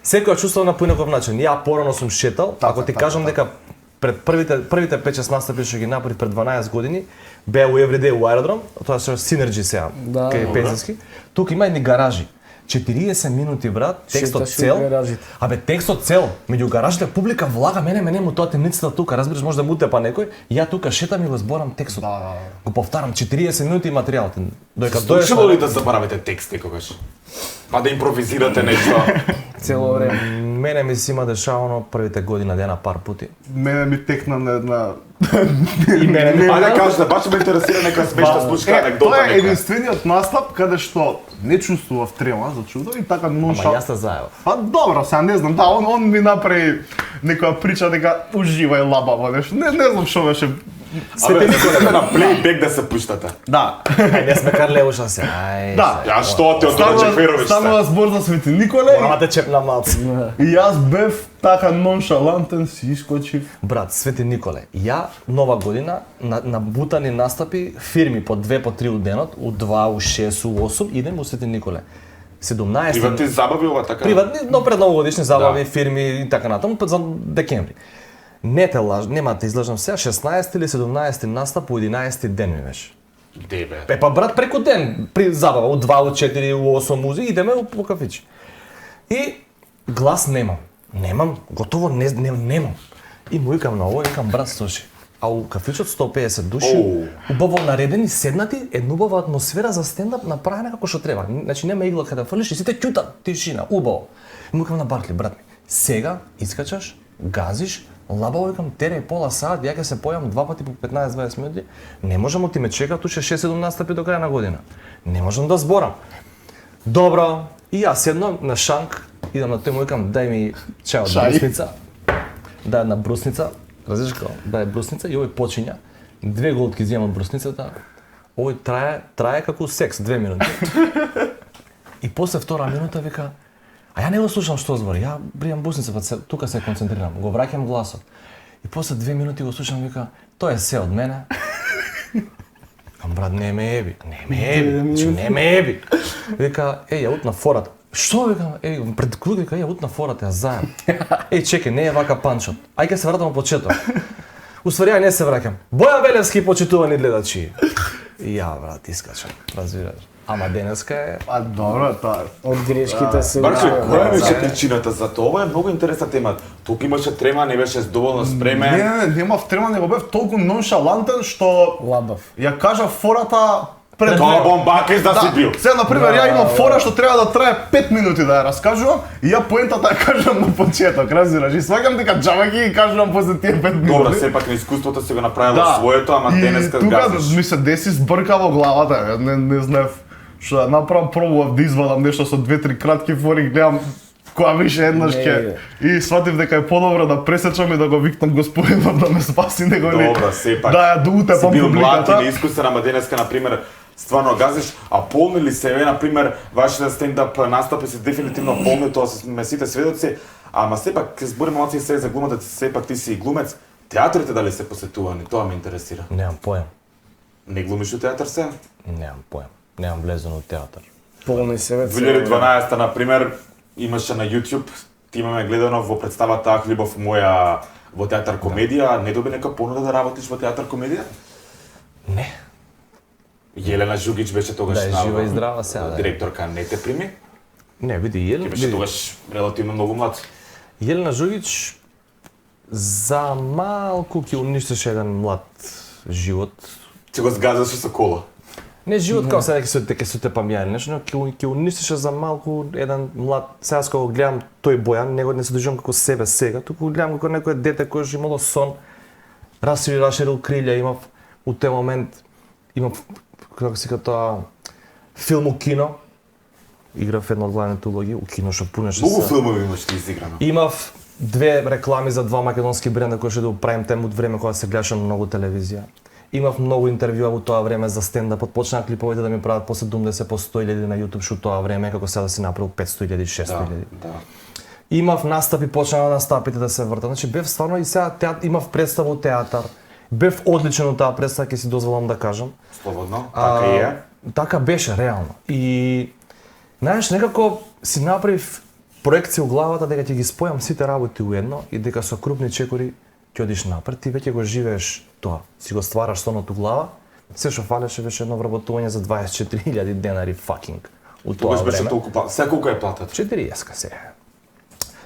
Speaker 4: Секој ја чувствува на поинаков начин. Ја порано сум шетал, ако ти кажам дека пред првите 5-6 настапи што ги направи пред 12 години, беа у Everyday у аеродром, тоа се Synergy сега,
Speaker 5: Да.
Speaker 4: кај Пензенски. Тука има едни гаражи. 40 минути брат, текстот
Speaker 5: Шеташ у
Speaker 4: цел.
Speaker 5: гаражите.
Speaker 4: Абе текстот цел, меѓу гаражите публика влага мене му тоа темницата тука, разбираш, може да му утепа некој. Ја тука шетам и го зборам текстот. Го повтарам 40 минути материјал. Доека доеш
Speaker 2: Случило ли да заборавите текст некогаш? Па да импровизирате нешто?
Speaker 5: Цело време.
Speaker 4: Мене ми се има дешавано првите година дена пар пути.
Speaker 3: мене ми текна на една
Speaker 4: И мене ми
Speaker 2: Ајде кажете, баш ме интересира нека смешна случка, анекдота
Speaker 3: тоа е
Speaker 2: нека.
Speaker 3: единствениот настап каде што не чувствував трема за чудо и така
Speaker 4: Ама
Speaker 3: ноншал.
Speaker 4: јас те заебав.
Speaker 3: Па добро, сега не знам, да, он ми направи некоја прича дека уживај лабаво нешто. Не знам што беше.
Speaker 2: Абе, се на плейбек да се пуштате.
Speaker 3: Да.
Speaker 4: Ај, не сме Карле Уша се. Ај.
Speaker 3: Да.
Speaker 2: Ја што ти од Дорче Кверович
Speaker 3: Станува
Speaker 2: сте?
Speaker 3: збор за Свети Николе
Speaker 4: Морама те чепна малце.
Speaker 3: и јас бев така ноншалантен, си искочив.
Speaker 4: Брат, Свети Николе, ја нова година на бутани настапи, фирми по 2 по 3 у денот, у 2, у 6, у 8, идем у Свети Николе. 17
Speaker 2: Приватни забави ова така?
Speaker 4: приватни, но пред новогодишни забави,
Speaker 2: Да.
Speaker 4: фирми и така натаму, за декември. Не те лаж, нема да те излажам сега, 16 или 17 настап у 11 ден ми беше.
Speaker 2: Дебе.
Speaker 4: Па брат преку ден, при забава, од 2, од 4, у 8 музи, идеме по кафичи. И глас немам. Немам, готово немам. И му викам на овој, викам брат слушай. А у кафичот 150 души,
Speaker 2: Оу.
Speaker 4: убаво наредени, седнати, една убава атмосфера за стендап направена како што треба. Значи нема игла каде фрлиш и сите ќутат, тишина, убаво. И му викам на Бартли, брат ми, сега искачаш, газиш, лабаво викам тереј пола саат, ја ќе се појам 2 пати по 15-20 минути. Не можам ти ме чекат уште 6-7 настапи до крај на година. Не можам да зборам. Добро, и јас седнам на шанк, идам на тој му викам дај ми чај од
Speaker 3: Чај.
Speaker 4: брусница. Да една брусница, разбираш како, да е брусница и овој почиња. 2 голтки земам од брусницата. Овој трае како секс 2 минути. И после втора минута вика а ја не го слушам што збори, ја бријам брусница, па тука се концентрирам, го враќам гласот. И после 2 минути го слушам вика тоа е се од мене. Кам брат, не ме еби, не ме еби. Вика, ја утна фората. Што викам, пред клуб вика, ја утна фората, ја заем. Чекај, не е вака панчот. Ај ќе се вратам од почеток. Уствари, ја не се враќам. Бојан Велевски, почитувани гледачи. Ја, брат, искачам, разбираш. Ама денеска е...
Speaker 3: А добро, тоа.
Speaker 5: Од грешките се
Speaker 2: Барче,
Speaker 5: учи.
Speaker 2: која беше причината за тоа? Ова е многу интересна тема. Тук имаше трема, не беше доволно спремен.
Speaker 3: Не, немав трема, него бев толку ноншалантен што
Speaker 5: Лабав.
Speaker 3: ја кажа фората пред
Speaker 2: Тоа
Speaker 3: мене.
Speaker 2: бомбака да си бил.
Speaker 3: Сега, например, ја имам фора што треба да трае 5 минути да ја раскажувам и ја поентата ја кажам на почеток, разбираш? И сваќам дека џаба ги кажувам после тие 5 минути.
Speaker 2: Добро, сепак на искуството си го направила своето, ама денеска
Speaker 3: тука
Speaker 2: газиш.
Speaker 3: ми се деси збрка во главата, не знаев што да направам, пробував да извадам нешто со 2-3 кратки фори, гледам која беше еднаш
Speaker 5: Не,
Speaker 3: ке и сватив дека е подобро да пресечам и да го викнам господинот да ме спаси, него ли
Speaker 2: Добро, сепак.
Speaker 3: да ја доутепам
Speaker 2: Си бил млад и
Speaker 3: публиката.
Speaker 2: неискусен, ама денеска, например, стварно газиш, а полни ли се, например, вашите стендап настапи се дефинитивно полни, тоа сме сите сведоци, ама сепак, ке збориме малци се за глумата, сепак ти си и глумец, театрите дали се посетувани, тоа ме интересира.
Speaker 4: Немам поем.
Speaker 2: Не глумиш у театар се?
Speaker 4: Немам поем. Немам влезено од театар.
Speaker 5: Полни себе.
Speaker 2: 2012, например, имаше на YouTube, ти имаме гледано во представата Ах, љубов моја во театар комедија, не доби нека понуда да работиш во театар комедија?
Speaker 4: Не.
Speaker 2: Јелена Жугич беше тогаш
Speaker 4: Да е жива и здрава сега, да.
Speaker 2: директорка, не те прими?
Speaker 4: Не, види,
Speaker 2: Ти беше тогаш релативно многу млад.
Speaker 4: Јелена Жугич за малку ќе уништеше еден млад живот.
Speaker 2: Че го сгазаше со кола.
Speaker 4: Не живот како сега ќе се те памјари нешто, но ќе уништеше за малку еден млад. Сега кога го гледам тој Бојан, него не се доживам како себе сега, туку го гледам како некој дете кој што имало сон, расширил крилја, имав у тој момент имав како се вика тоа филм у кино. Играв една од главните улоги у кино што пунеше
Speaker 2: Многу
Speaker 4: се.
Speaker 2: филмови имаш ти изиграно.
Speaker 4: Имав две реклами за два македонски бренда кои што да правим тем од време кога се гледаше на многу телевизија. Имав многу интервјуа во тоа време за стендап, почнаа клиповите да ми прават по 70 по 100.000 на YouTube што тоа време како сега да си направил 500.000, 600.000.
Speaker 2: Да.
Speaker 4: Имав настапи, почнаа настапите да се вртат. Значи бев стварно и сега имав представа во театар. Бев одличен од таа представа, ќе си дозволам да кажам.
Speaker 2: Слободно, така и е.
Speaker 4: Така беше реално. И знаеш, некако си направив проекција у главата дека ќе ги спојам сите работи уедно и дека со крупни чекори ќе одиш напред, ти веќе го живееш тоа, си го ствараш сонот у глава. Се што фалеше беше едно вработување за 24.000 денари факинг. У тоа
Speaker 2: Тогаш беше
Speaker 4: време.
Speaker 2: толку па. Сега колку е платата?
Speaker 4: 40 сега.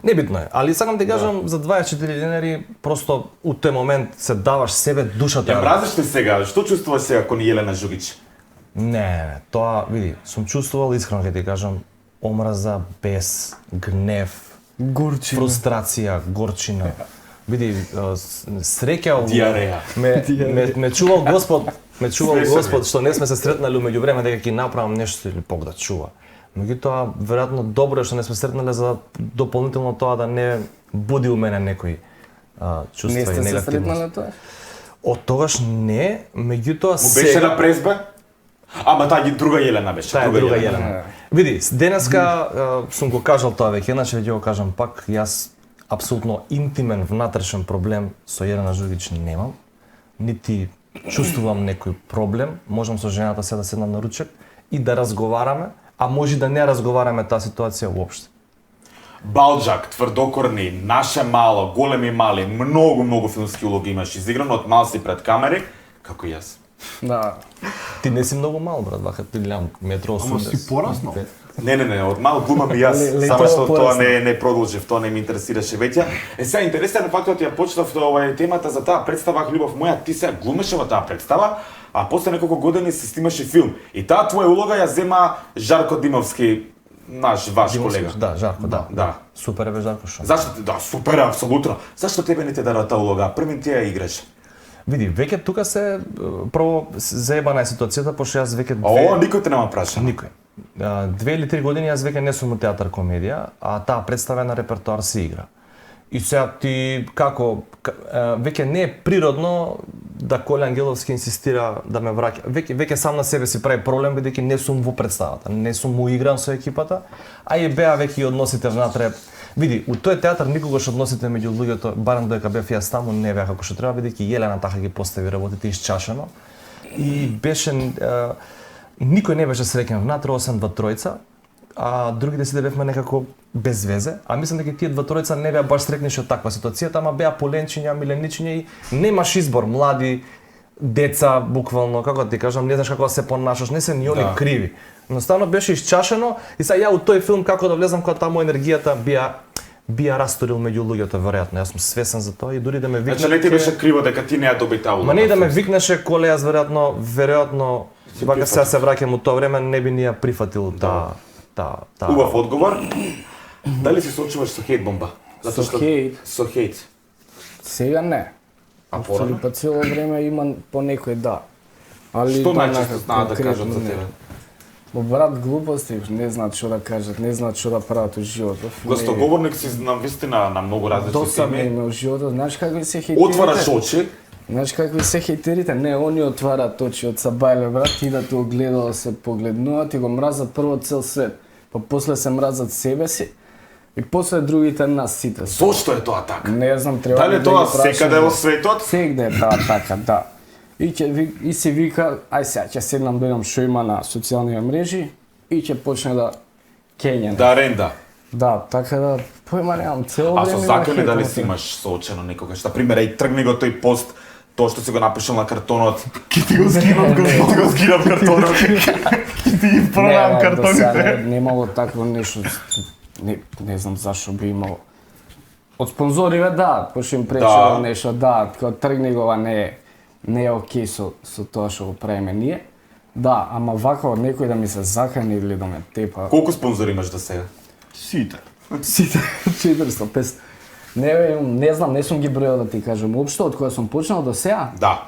Speaker 4: Небитно е, али сакам да кажам за 24 денари, просто у тој момент се даваш себе душата.
Speaker 2: Ја мразиш ли сега? Што чувствуваш сега кон Јелена Жугич?
Speaker 4: Не, тоа, види, сум чувствувал искрено ќе ти кажам, омраза, бес, гнев,
Speaker 5: Горчина.
Speaker 4: фрустрација, горчина. Види, среќа
Speaker 2: Диареја.
Speaker 4: ме чувал Господ,
Speaker 2: Смешно
Speaker 4: Господ што не сме се сретнали меѓувреме дека ќе направам нешто или Бог да чува. Меѓутоа, веројатно добро е што не сме сретнале за дополнително тоа да не буди у мене некои чувства
Speaker 5: Не
Speaker 4: и
Speaker 5: сте се
Speaker 4: негативност.
Speaker 5: сретнале тоа?
Speaker 4: Од тогаш не, меѓутоа
Speaker 2: Му беше на презбе? Ама таа ги друга Јелена беше.
Speaker 4: Таа е друга Јелена. Види, денеска сум го кажал тоа веќе, иначе веќе го кажам пак, јас апсолутно интимен внатрешен проблем со Јелена Жугич немам, нити чувствувам некој проблем, можам со жената се да седнам на ручек и да разговараме, а може да не разговараме таа ситуација уопште.
Speaker 2: Балџак, Тврдокорни, Наше мало, Големи мали, многу филмски улоги имаш изиграно од мал си пред камери, како и јас.
Speaker 5: Да.
Speaker 4: Ти не си многу мал, брат, вака ти гледам метро 80.
Speaker 3: Ама си пораснал.
Speaker 2: Не, од мал глумам и јас, само што тоа не продолжив, тоа не ме интересираше веќе. Сега интересен фактот ја почнав темата за таа представа Ах, љубов моја, ти се глумеше во таа представа, а после неколку години се снимаше филм. И таа твоја улога ја зема Жарко Димовски, ваш колега.
Speaker 4: Да, Жарко, да.
Speaker 2: Да.
Speaker 4: Супер е бе Жарко шо.
Speaker 2: Зашто да, супер, апсолутно. Зашто тебе не те дава таа улога? Први ти ја играш.
Speaker 4: Види, веќе тука се прво заебана е ситуацијата, пошто јас веќе
Speaker 2: О, никој те нема праша.
Speaker 4: Никој. 2 или 3 години јас веќе не сум у театар комедија, а таа представа на репертоар се игра. И сега ти како веќе не е природно да Коля Ангеловски инсистира да ме враќа. Веќе сам на себе си прави проблем бидејќи не сум во представата, не сум уигран со екипата, а и беа веќе и односите внатре. Види, у тој театар никогаш односите меѓу луѓето, барем додека бев јас таму, не беа како што треба, бидејќи Јелена така ги постави работите исчашено. И беше никој не беше среќен внатре освен два тројца, а другите сите бевме некако без везе, а мислам дека тие два тројца не беа баш среќни од таква ситуацијата, ама беа поленчиња, миленичиња и немаш избор, млади, деца, буквално, како да ти кажам, не знаеш како да се понашаш, не се ни они
Speaker 2: Да.
Speaker 4: криви. Едноставно беше исчашено и сега ја у тој филм како да влезам кога таму енергијата би ја расторил меѓу луѓето веројатно. Јас сум свесен за тоа и дури да ме викнат.
Speaker 2: Значи не ти беше криво дека ти не ја доби таа улога.
Speaker 4: Ма не и да ме викнеше коле, јас веројатно вака сега се враќам у тоа време не би ни ја прифатил таа.
Speaker 2: Убав одговор. Дали се соочуваш со хейт бомба?
Speaker 5: Со хейт?
Speaker 2: Со хейт.
Speaker 5: Сега не.
Speaker 2: А порано?
Speaker 5: Па цело време има по некој да. Али
Speaker 2: Што
Speaker 5: тоа
Speaker 2: најчесто знаат да
Speaker 5: конкретно
Speaker 2: кажат за
Speaker 5: не.
Speaker 2: тебе?
Speaker 5: Во брат глупости, не знаат што да кажат, не знаат што да прават у животот.
Speaker 2: Гостоговорник си на вистина на многу различни
Speaker 5: Досадно
Speaker 2: теми.
Speaker 5: им е у животот, знаеш какви се хейтерите?
Speaker 2: Отвараш очи.
Speaker 5: Знаеш какви се хейтерите? Не, они отварат очи од Сабајле, брат, идат у огледало се погледнуваат и го мразат прво цел свет, па после се мразат себе си и после другите нас сите.
Speaker 2: Зошто е тоа така?
Speaker 5: Не знам, треба
Speaker 2: Дали
Speaker 5: да
Speaker 2: тоа
Speaker 5: ги прашам,
Speaker 2: секаде во
Speaker 5: да.
Speaker 2: светот?
Speaker 5: Сегде е таа така, да. И си вика, ај сега ќе седнам да видам што има на социјалните мрежи и ќе почне да кење.
Speaker 2: Да ренда.
Speaker 5: Да, така да, појма немам, цело
Speaker 2: А
Speaker 5: време
Speaker 2: со
Speaker 5: има
Speaker 2: закони
Speaker 5: хейт
Speaker 2: дали
Speaker 5: на
Speaker 2: си
Speaker 5: тоа.
Speaker 2: имаш соочено некогаш? На пример, и тргни го тој пост, тоа што си го напишал на картонот. Ки ти го скинав картонот. Ки ти ги продавам
Speaker 5: Не, до сега
Speaker 2: картоните.
Speaker 5: немало такво нешто. Не знам зашо би имало. Од спонзориве да, пошто им пречува
Speaker 2: Да.
Speaker 5: нешто, да, кога тргни го, ова не е окей со тоа што го правиме ние. Да, ама вака од некој да ми се закани или да ме тепа.
Speaker 2: Колку спонзори имаш до сега?
Speaker 3: Сите.
Speaker 5: Сите 400, 500. Не знам, не сум ги бројал да ти кажам. Општо од кога сум почнал до сега,
Speaker 2: Да.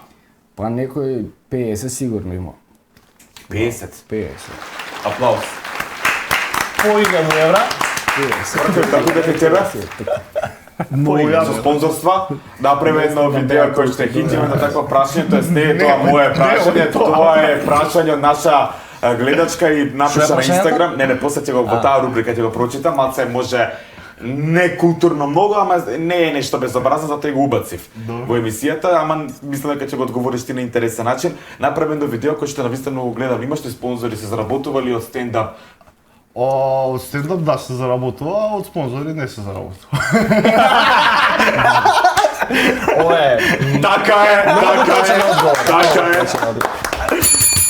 Speaker 5: па некој 50 сигурно има.
Speaker 2: 50.
Speaker 5: 50.
Speaker 2: Аплауз.
Speaker 4: По 1000 евра.
Speaker 5: 50.
Speaker 2: Како дека тебе?
Speaker 3: Многу
Speaker 2: Со
Speaker 3: јасно.
Speaker 2: спонзорства, направи едно видео кој ќе хитиме на такво прашање, тоа не е тоа мое прашање, тоа е прашање од наша гледачка и напиша
Speaker 4: Што е
Speaker 2: на
Speaker 4: прашањето?
Speaker 2: Инстаграм. Не, после ќе го во таа рубрика ќе го прочитам, малце може не културно многу, ама не е нешто безобразно, затоа и го убацив во емисијата, ама мислам дека ќе го одговориш ти на интересен начин. Направи едно видео кој што навистина го гледам, имаш ли спонзори, се заработували од стендап?
Speaker 3: Од стендап да се заработува, а од спонзори не се заработува.
Speaker 4: Ова е
Speaker 2: Така е,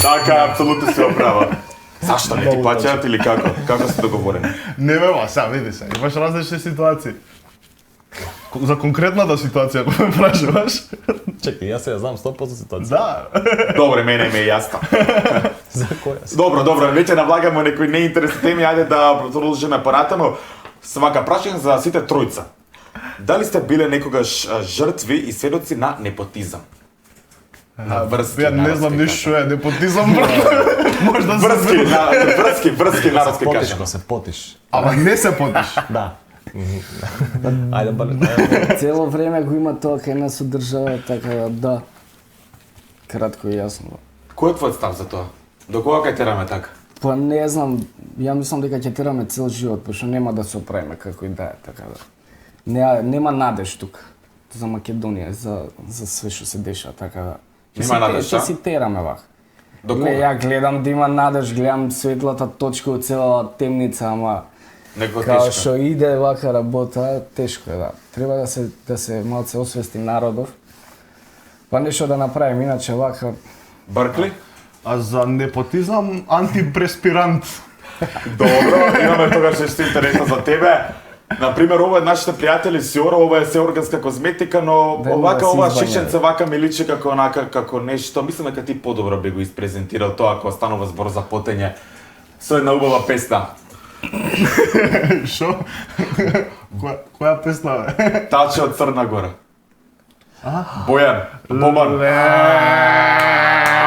Speaker 2: така е, апсолутно си оправа. Зашто не ти плаќаат или како? Како се договорени?
Speaker 3: Не бева, сега види се, имаш различни ситуации. За конкретната ситуација ако ме прашуваш,
Speaker 4: Чекај, јас ја знам 100% ситуација.
Speaker 3: да.
Speaker 2: Добре, мене ми е јасно.
Speaker 4: За која си?
Speaker 2: Добро, веќе навлагаме некои неинтересни теми, ајде да продолжиме понатаму. Свака прашање за сите тројца. Дали сте биле некогаш жртви и сведоци на непотизам? На врски,
Speaker 3: Ја не знам ни што е непотизам, брат. Можда се
Speaker 2: врски народски
Speaker 4: Потиш
Speaker 2: кажам.
Speaker 4: го се потиш.
Speaker 3: Ама не се потиш.
Speaker 4: Да. Ајде, бале.
Speaker 5: Цело време го има тоа кај нас од држава, така да. Кратко и јасно.
Speaker 2: Кој е твојот став за тоа? До кога кај тераме така?
Speaker 5: Па не знам, ја мислам дека ќе тераме цел живот, пошто нема да се оправиме како и да е, така да. Нема надеж тука за Македонија, за све што се деша, така да.
Speaker 2: Нема надеж,
Speaker 5: Ќе
Speaker 2: а?
Speaker 5: си тераме вака.
Speaker 2: До
Speaker 5: Не,
Speaker 2: кога?
Speaker 5: ја гледам да има надеж, гледам светлата точка од целата темница, ама
Speaker 2: Некоја
Speaker 5: као
Speaker 2: тешка.
Speaker 5: што иде вака работа, тешко е, да. Треба да се малце освести народов. Па нешто да направим, иначе вака
Speaker 2: Баркли?
Speaker 3: А за непотизам антипреспирант.
Speaker 2: Добро, имаме тогаш нешто интересно за тебе. Например, ова е нашите пријатели Сиора, ова е се органска козметика, но
Speaker 5: Да,
Speaker 2: овака
Speaker 5: да се
Speaker 2: ова
Speaker 5: избања,
Speaker 2: шишенце вака ми личи како онака како нешто. Мислам дека ти подобро би го испрезентирал тоа кога станува збор за потење со една убава песна.
Speaker 3: Шо? Која песна бе?
Speaker 2: Таче од Црна Гора. Бојан, Бобан.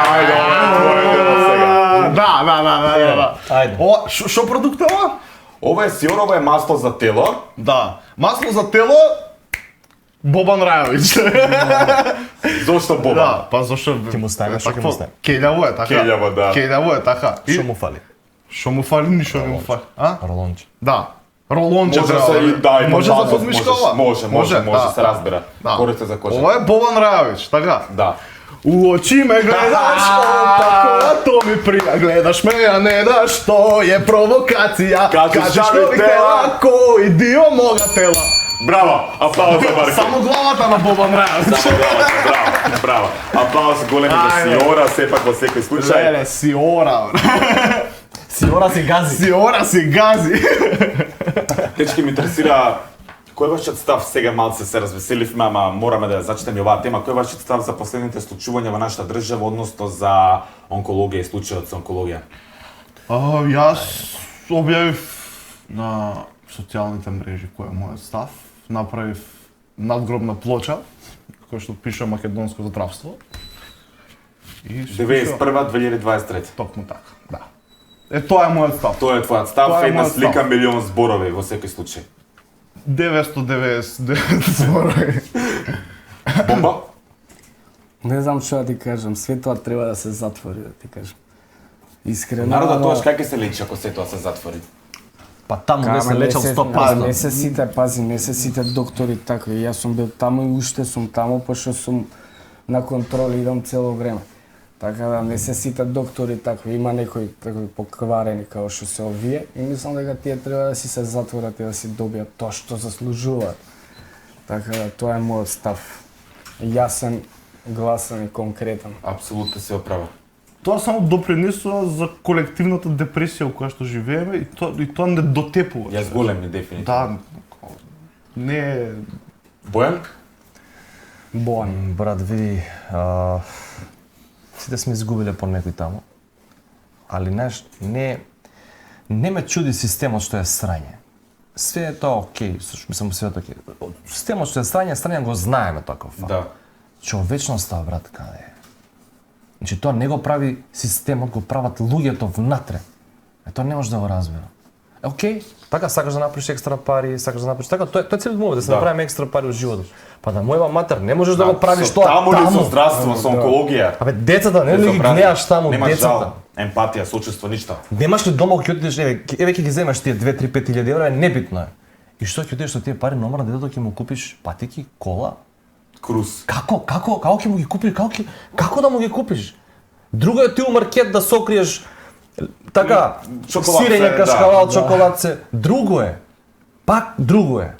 Speaker 2: Ајде, ова е сега.
Speaker 3: Да.
Speaker 4: Ајде.
Speaker 3: О, шо продукт е ова?
Speaker 2: Ова е Сиора, ова е масло за тело.
Speaker 3: Да. Масло за тело Бобан Рајовиќ.
Speaker 2: Зошто Бобан?
Speaker 3: Да, па зашто
Speaker 4: Ќе му ставиш, што ќе му ставиш?
Speaker 3: Келјаво е така.
Speaker 2: Келјаво, да.
Speaker 3: Келјаво е така.
Speaker 4: Што му фали?
Speaker 3: Што му фали, ништо не му фали. А?
Speaker 4: Ролонче.
Speaker 3: Да. Ролонче
Speaker 2: Може
Speaker 3: треба
Speaker 2: се и да, и
Speaker 3: може да
Speaker 2: базов,
Speaker 3: подмишка ова.
Speaker 2: може,
Speaker 3: да,
Speaker 2: се разбира.
Speaker 3: Да.
Speaker 2: Користе за кожа.
Speaker 3: Ова е Бобан Рајовиќ, така.
Speaker 2: Да.
Speaker 3: У очи ме гледаш, опако, то ми прија, гледаш ме, а не даш, то е провокација.
Speaker 2: Кажи
Speaker 3: Кажеш
Speaker 2: жаби
Speaker 3: кој
Speaker 2: тела.
Speaker 3: тела, кој дио мога тела.
Speaker 2: Браво! Аплауз за Марко.
Speaker 3: Само главата на Бобан Рајас.
Speaker 2: Само браво, браво. Аплауз големи за
Speaker 3: Ајде.
Speaker 2: Сиора, сепак во секој случај.
Speaker 3: Леле, Сиора.
Speaker 4: Сиора се гази.
Speaker 3: Сиора се гази.
Speaker 2: Дечки, ми интересира кој е вашиот став? Сега малце се развеселивме, ама мораме да ја зачитаме оваа тема. Кој е вашиот став за последните случувања во нашата држава, односно за онкологија и случајот со онкологија?
Speaker 3: Јас објавив на социјалните мрежи кој е мојот став. Направив надгробна плоча, која што пише Македонско здравство. И се пишува-
Speaker 2: 91-2023.
Speaker 3: Токму така, да. Тоа е мојот став.
Speaker 2: Тоа е твојот став,
Speaker 3: Тоа е
Speaker 2: една
Speaker 3: мојот
Speaker 2: слика,
Speaker 3: став.
Speaker 2: милион зборови во секој случај.
Speaker 3: 999 зборови.
Speaker 2: Бомба?
Speaker 5: Не знам што да ти кажам, светот треба да се затвори, да ти кажам. Искрено.
Speaker 2: Народот
Speaker 5: ама-
Speaker 2: тоа како се лечи ако се тоа се затвори?
Speaker 4: Па таму не се
Speaker 5: Ама
Speaker 4: лечел
Speaker 5: не
Speaker 4: 100%.
Speaker 5: се сите, пази, не се сите доктори такви. Јас сум бил таму и уште сум таму, пошто сум на контроли, идам цело време. Така да не се сите доктори такви, има некои такви покварени како што се овие и мислам дека тие треба да си се затворат и да си добијат тоа што заслужуваат. Така да тоа е мојот став. Јасен, гласен и конкретен.
Speaker 2: Апсолутно се оправа.
Speaker 3: Тоа само допринесува за колективната депресија во која што живееме и тоа не дотепува.
Speaker 2: Јас големи дефинитивно.
Speaker 3: Да, не е
Speaker 2: Бојан?
Speaker 5: Боан.
Speaker 4: Брат, види, сите сме изгубиле по некој таму. Али знаеш, не ме чуди системот што е срање. Све е тоа окей, мислам све е тоа окей. Системот што е срање го знаеме таков.
Speaker 2: Да.
Speaker 4: Човечноста, брат, каде е? Значи тоа не го прави системот, го прават луѓето внатре. Тоа не може да го разбера. Океј, така сакаш да направиш екстра пари, сакаш да направиш така, тоа е целиот мовет, да се направиме екстра пари во животот. Па да мојава матер, не можеш да го правиш тоа
Speaker 2: Таму ли со
Speaker 4: таму.
Speaker 2: здравство, со онкологија?
Speaker 4: Абе децата, не ли ги гледаш таму
Speaker 2: Немаш
Speaker 4: децата?
Speaker 2: жал, емпатија, сочувство, ништо.
Speaker 4: Немаш ли дома ќе отидеш, еве ќе ги земаш тие 2-3-5 илјади евра, небитно е. И што ќе отидеш со тие пари, номер на детето ќе му купиш патики, кола?
Speaker 2: Крус.
Speaker 4: Како ќе му ги купиш? Како да му ги купиш? Друго е ти у маркет да сокриеш така
Speaker 2: Чоколадце,
Speaker 4: сирење, кашкавал,
Speaker 2: да.
Speaker 4: чоколадце. Друго е. Пак друго е.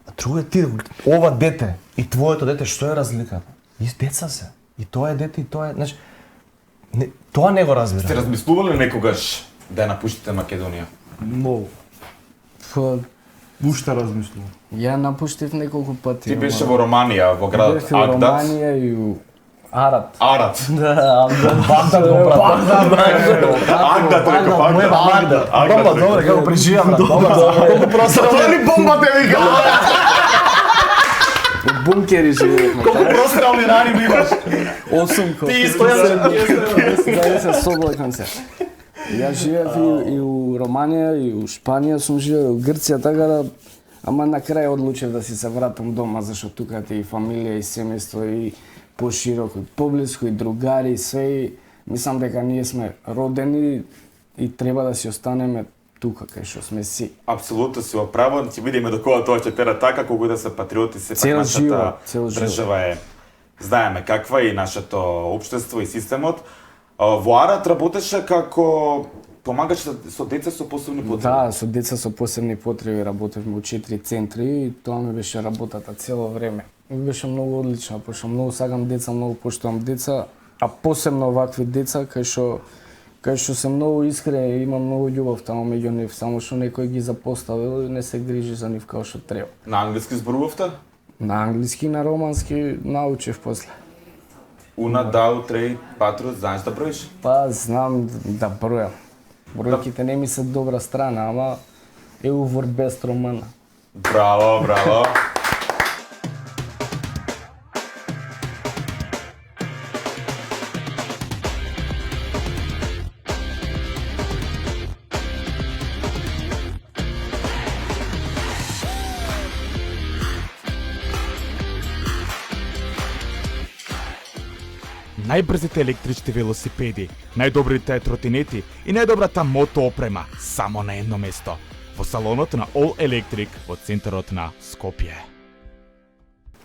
Speaker 4: А друго е ти ова дете и твоето дете, што е разликата? И деца се. И тоа е дете и тоа е, значи тоа не го
Speaker 2: Сте
Speaker 4: разбира.
Speaker 2: размислували некогаш да ја напуштите Македонија?
Speaker 3: многу.
Speaker 5: Па,
Speaker 3: Уште размислувам.
Speaker 5: ја напуштив неколку пати.
Speaker 2: Ти беше
Speaker 5: ама-
Speaker 2: во Романија, во градот
Speaker 5: Бев и во
Speaker 2: Агдат.
Speaker 5: Романија и у Арат.
Speaker 2: Арат.
Speaker 5: Да,
Speaker 4: Багдад го брат.
Speaker 2: Агдат, реков, Агдат.
Speaker 4: Агдат.
Speaker 2: Агдат,
Speaker 4: Добро, добро, како преживам брат. Добро. Колку просрано.
Speaker 3: Тоа ли бомбата вика?
Speaker 5: у бункери живеевме.
Speaker 4: Колку просрални рани ми имаш.
Speaker 5: 8
Speaker 4: Ти и Стојан.
Speaker 5: Да се соблакам се. Ја живеев и у Романија, и у Шпанија сум живеел, и у Грција, така да ама на крај одлучив да си се вратам дома, зашто тука ти и фамилија и семејство и пошироко, и поблиску и другари и све. И мислам дека ние сме родени и треба да си останеме тука кај што сме си.
Speaker 2: Апсолутно си во право, ќе видиме до кога тоа ќе тера така, колку да се патриоти, сепак
Speaker 5: Цел
Speaker 2: нашата
Speaker 5: живот, цел живот.
Speaker 2: држава е, знаеме каква е и нашето општество и системот. Во Арат работеше како помагаш со деца со посебни потреби.
Speaker 5: Да, со деца со посебни потреби работевме у 4 центри и тоа ми беше работата цело време. Ми беше многу одлично, пошто многу сакам деца, многу поштувам деца, а посебно овакви деца кај што се многу искрени и има многу љубов таму меѓу нив, само што некој ги запоставил и не се грижи за нив како што треба.
Speaker 2: На англиски зборувавте?
Speaker 5: На англиски, на романски научив после.
Speaker 2: Уна, дау, трей, патру, знаеш да броиш?
Speaker 5: Па знам да бројам. Бројките не ми се добра страна, ама е увор без романа.
Speaker 2: Браво, браво.
Speaker 6: Најбрзите електрични велосипеди, најдобрите тротинети и најдобрата мотоопрема само на едно место. Во салонот на All Electric во центарот на Скопје.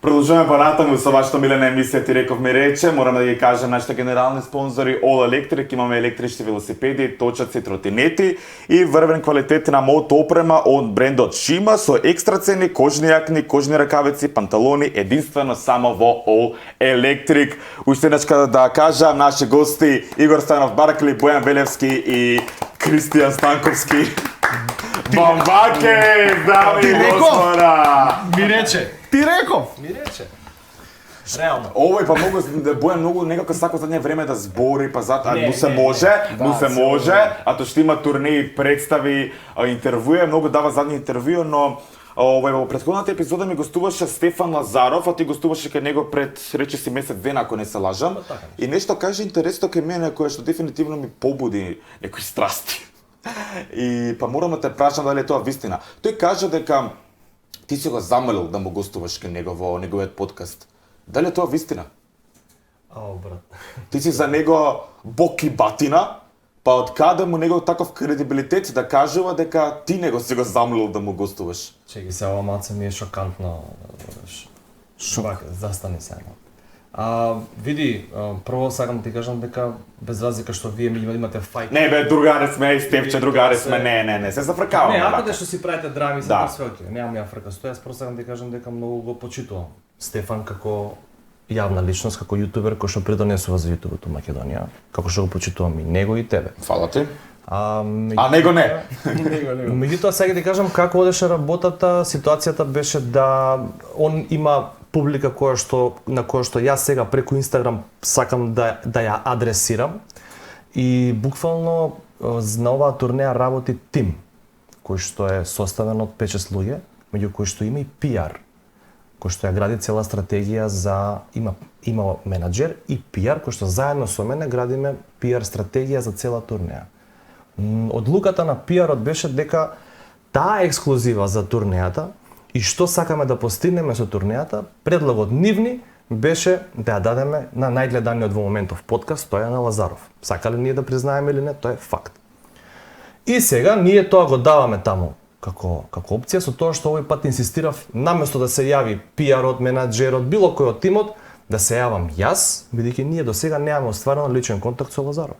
Speaker 2: Продолжуваме понатаму со вашата милена емисија Ти реков ми рече. Морам да ги кажам нашите генерални спонзори All Electric, имаме електрични велосипеди, точаци, тротинети и врвен квалитет на мото опрема од брендот Шима со екстра цени, кожни јакни, кожни ракавици, панталони, единствено само во All Electric. Уште еднашка да кажам, наши гости Игор Станов Баркли, Бојан Велевски и Кристијан Станковски. Бомбаке, дами и господа!
Speaker 3: Ми рече. Ти реков.
Speaker 4: Ми рече. Реално.
Speaker 2: Овој па многу Бојан многу некако сака задње време да збори, па затоа му се може, му се може, а тоа што има турнеи, представи, интервјуи, многу дава задни интервјуи, но во претходната епизода ми гостуваше Стефан Лазаров, а ти гостуваше кај него пред рече си месец дена, ако не се лажам. И нешто каже интересно кај мене кое што дефинитивно ми побуди некои страсти. И па морам да те прашам дали е тоа вистина. Тој кажа дека ти си го замолил да му гостуваш кај него во неговиот подкаст. Дали е тоа вистина?
Speaker 4: Ао, брат.
Speaker 2: Ти си за него бок и батина, па од каде му негов таков кредибилитет да кажува дека ти него си го замолил да му гостуваш?
Speaker 4: Чеки се, ова малце ми е шокантно. Шок. Застани се. Види, прво сакам да ти кажам дека без разлика што вие имате фајт.
Speaker 2: Не бе, другари сме, и Стефче, другари сме, не, се зафркаваме.
Speaker 4: Не, ако што си правите драми, се
Speaker 2: Да.
Speaker 4: све окей. Немам ја фрка со тоа, јас просто сакам да ти кажам дека многу го почитувам Стефан како јавна личност, како јутубер кој што придонесува за јутубот у Македонија, како што го почитувам и него и тебе.
Speaker 2: Фала ти.
Speaker 4: А
Speaker 2: него не.
Speaker 4: Меѓутоа сега ти кажам како одеше работата, ситуацијата беше да он има публика на која што јас сега преку Инстаграм сакам да ја адресирам и буквално на оваа турнеја работи тим кој што е составен од 5-6 луѓе, меѓу кои што има и PR, кој што ја гради цела стратегија за има менаџер и PR кој што заедно со мене градиме PR стратегија за цела турнеја. Одлуката на PR-от беше дека таа ексклузива за турнејата и што сакаме да постигнеме со турнејата, предлогот нивни беше да ја дадеме на најгледаниот во моментов подкаст, тој е на Лазаров. Сакале ние да признаеме или не, тоа е факт. И сега ние тоа го даваме таму како опција со тоа што овој пат инсистирав наместо да се јави PR-от, менаџерот, било кој од тимот, да се јавам јас, бидејќи ние до сега немаме остварено личен контакт со Лазаров.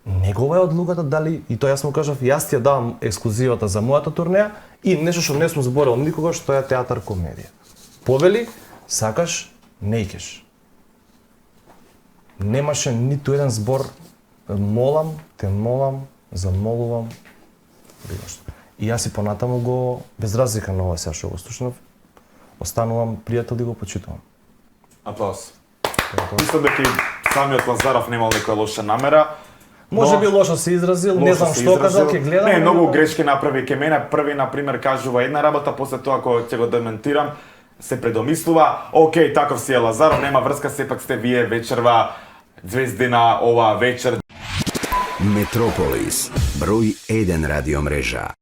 Speaker 4: Негова е одлуката дали, и тоа јас му кажав, јас ти ја давам ексклузивата за мојата турнеја и нешто што не сум зборел никогаш, тоа е театар комедија. Повели, сакаш, не икеш. Немаше ниту еден збор, молам, те молам, замолувам, било што. И јас и понатаму го, без разлика на ова сега што го слушнав, останувам пријател и го почитувам.
Speaker 2: Аплауз. Мислам дека и самиот Лазаров немал некоја лоша намера.
Speaker 4: Може би лошо се изразил, не знам што кажал, ќе гледам.
Speaker 2: Не, многу грешки направи ке мене. Први, например, кажува една работа, после тоа кога ќе го дементирам, се предомислува. Океј, таков си е Лазаров, нема врска, сепак сте вие вечерва звездина ова вечер.
Speaker 1: Метрополис, број 1 радиомрежа.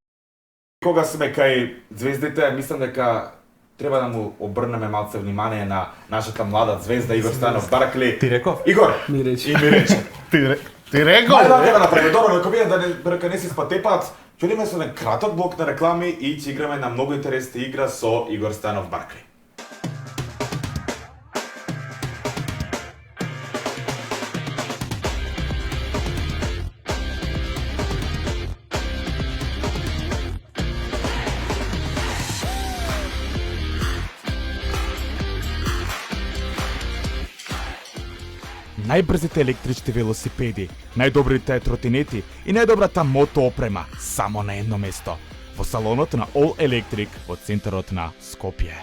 Speaker 2: Кога сме кај звездите, мислам дека треба да му обрнеме малце внимание на нашата млада звезда Игор Станов Баркли.
Speaker 4: Ти реков?
Speaker 2: Игор!
Speaker 5: Ми рече.
Speaker 2: И ми рече.
Speaker 3: Ти реков.
Speaker 2: Ајде да направиме добро, ако видам дека не си спатепат, ќе одиме со еден краток блок на реклами и ќе играме на многу интересна игра со Игор Станов Баркли.
Speaker 6: Најбрзите електрични велосипеди, најдобрите тротинети и најдобрата мото опрема само на едно место. Во салонот на All Electric во центарот на Скопје.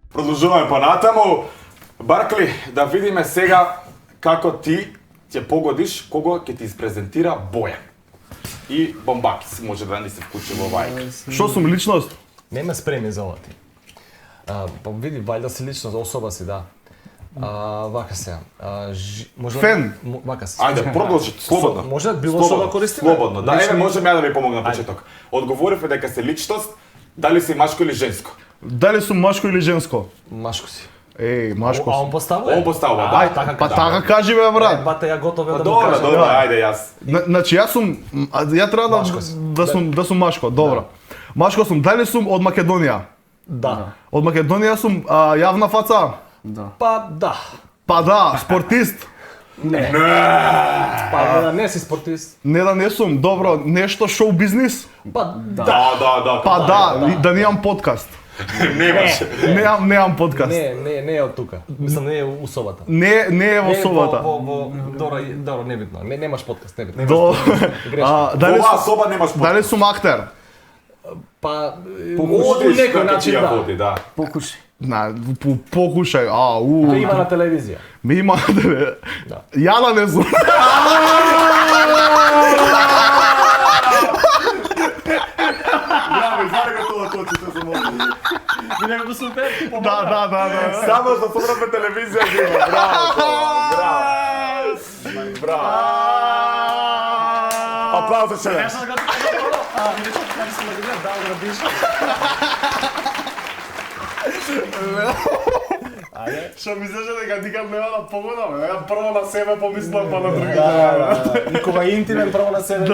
Speaker 2: Продолжуваме понатаму. Баркли, да видиме сега како ти ќе погодиш кого ќе ти испрезентира Бојан. И Бомбакис може да ни се вклучи во оваа игра.
Speaker 3: Што сум личност?
Speaker 4: Не ме спреми за ова ти. Па види, вајда си личност, особа си, да. Вака се. Може
Speaker 3: Фен.
Speaker 4: Вака се.
Speaker 2: Ајде, продолжи, слободно.
Speaker 4: Може било што да користиме?
Speaker 2: Слободно, да, еве можам ја да ви помогнам на почеток. Одговориве дека се личност, дали си машко или женско?
Speaker 3: Дали сум машко или женско?
Speaker 4: Машко си.
Speaker 3: Еј, машко
Speaker 4: А он
Speaker 3: сум.
Speaker 4: поставува?
Speaker 2: Он поставува, да.
Speaker 4: Ај, така
Speaker 3: Па
Speaker 4: кажа.
Speaker 3: така кажи бе брат.
Speaker 4: Бата ја готов е да му
Speaker 2: Добро,
Speaker 4: кажам.
Speaker 2: добро, ајде јас.
Speaker 3: Значи јас сум ја треба
Speaker 4: Машко си.
Speaker 3: да сум машко, добро. Машко сум, дали сум од Македонија?
Speaker 4: Да.
Speaker 3: Од Македонија сум јавна фаца?
Speaker 5: Да.
Speaker 4: Па да.
Speaker 3: Па да, спортист.
Speaker 4: Не. Па да не си спортист.
Speaker 3: Не да не сум, добро, нешто шоу бизнис?
Speaker 4: Па да.
Speaker 2: Да.
Speaker 3: Па да немам подкаст.
Speaker 2: Немаш.
Speaker 3: Немам подкаст.
Speaker 4: Не е од тука. Мислам не е у собата.
Speaker 3: Не е во собата.
Speaker 4: Добро, небитно. Немаш подкаст, небитно.
Speaker 3: Дали
Speaker 2: Ова соба немаш подкаст.
Speaker 3: дали сум актер?
Speaker 4: Па по
Speaker 2: Водиш
Speaker 4: некој
Speaker 2: како ти
Speaker 4: начин
Speaker 2: ја
Speaker 4: да.
Speaker 2: води, да.
Speaker 5: Покушај.
Speaker 3: Покушај,
Speaker 4: Има на телевизија.
Speaker 3: Ми има
Speaker 4: Да.
Speaker 3: Ја да не сум.
Speaker 2: Браво, извари го тоа точите за моето.
Speaker 4: Биле го супер.
Speaker 3: Да.
Speaker 2: Само за собрат на телевизија ги има. Браво. Аплауз за себе.
Speaker 3: Што мислеше дека никад нема да погодам? Ја прво на себе помислам, па на другите.
Speaker 4: И кога е интимен право на себе.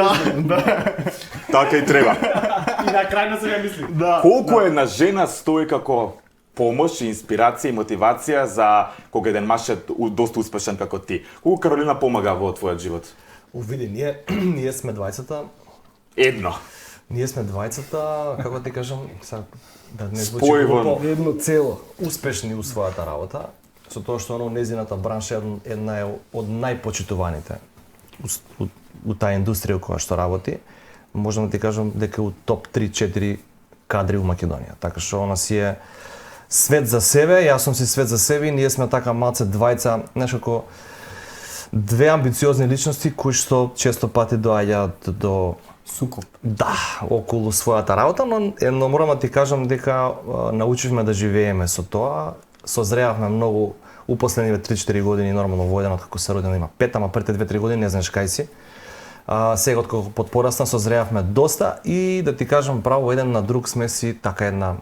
Speaker 2: Така и треба.
Speaker 4: И на крај на себе мисли.
Speaker 2: Колку една жена стои како помош, инспирација и мотивација за кога еден маж е доста успешен како ти? Колку Каролина помага во твојот живот?
Speaker 4: Види, ние сме двајцата.
Speaker 2: Едно.
Speaker 4: Ние сме двајцата, како ти кажам, сега да не звучи
Speaker 2: Спој во-
Speaker 4: глупо,
Speaker 5: Едно цело.
Speaker 4: успешни у својата работа, со тоа што оно незината бранша е една е од најпочитуваните у таа индустрија која што работи. Можам да ти кажам дека у топ 3-4 кадри у Македонија. Така што она си е свет за себе, јас сум си свет за себе и ние сме така малце двајца, некако две амбициозни личности кои што често пати доаѓаат до
Speaker 5: Сукоп.
Speaker 4: да, околу својата работа, но морам да ти кажам дека научивме да живееме со тоа. Созреавме многу у последниве 3-4 години, нормално во еден како се роден има 5, ама првите 2-3 години не знаеш кај си. Сега откако подпорасна созреавме доста и да ти кажам право еден на друг сме си така една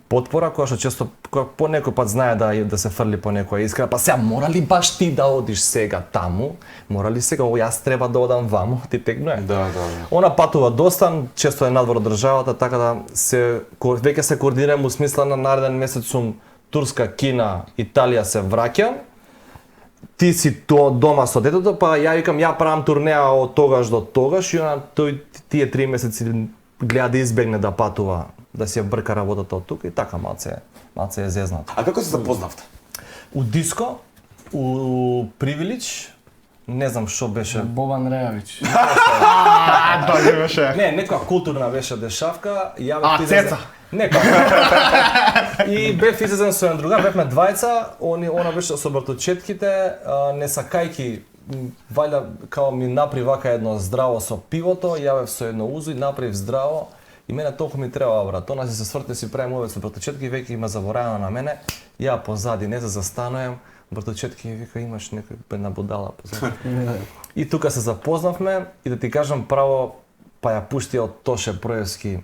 Speaker 4: потпора која што често која по некој пат знае да се фрли по некоја искра, па сега мора ли баш ти да одиш сега таму? Мора ли сега јас треба да одам ваму? Ти тегнуе.
Speaker 2: Да.
Speaker 4: Она патува доста, често е надвор од државата, така да веќе се координирам у смисла на нареден месец сум Турска, Кина, Италија се враќам. Ти си дома со детето, па ја викам ја правам турнеа од тогаш до тогаш и тој тие 3 месеци гледа да избегне да патува, да си ја брка работата од тука и така малце е зезнат.
Speaker 2: А како се запознавте?
Speaker 4: У диско, у Привилич, не знам што беше.
Speaker 5: Бобан Рејавич.
Speaker 3: Тоа беше.
Speaker 4: Не, некоја културна беше дешавка.
Speaker 3: Цеца.
Speaker 4: Некоја. И бев излезен со еден другар, бевме двајца, она беше со братовчетките, не сакајки, вајда као ми направи вака едно здраво со пивото, ја бев со едно узо и направив здраво. И мене толку ми треба, брат. Она се сврте си правим овие со братовчетки, веќе има заборавено на мене. Ја позади не се застануем. Братовчетки ми вика имаш некој една будала позади. И тука се запознавме и да ти кажам право, па ја пушти од Тоше Проевски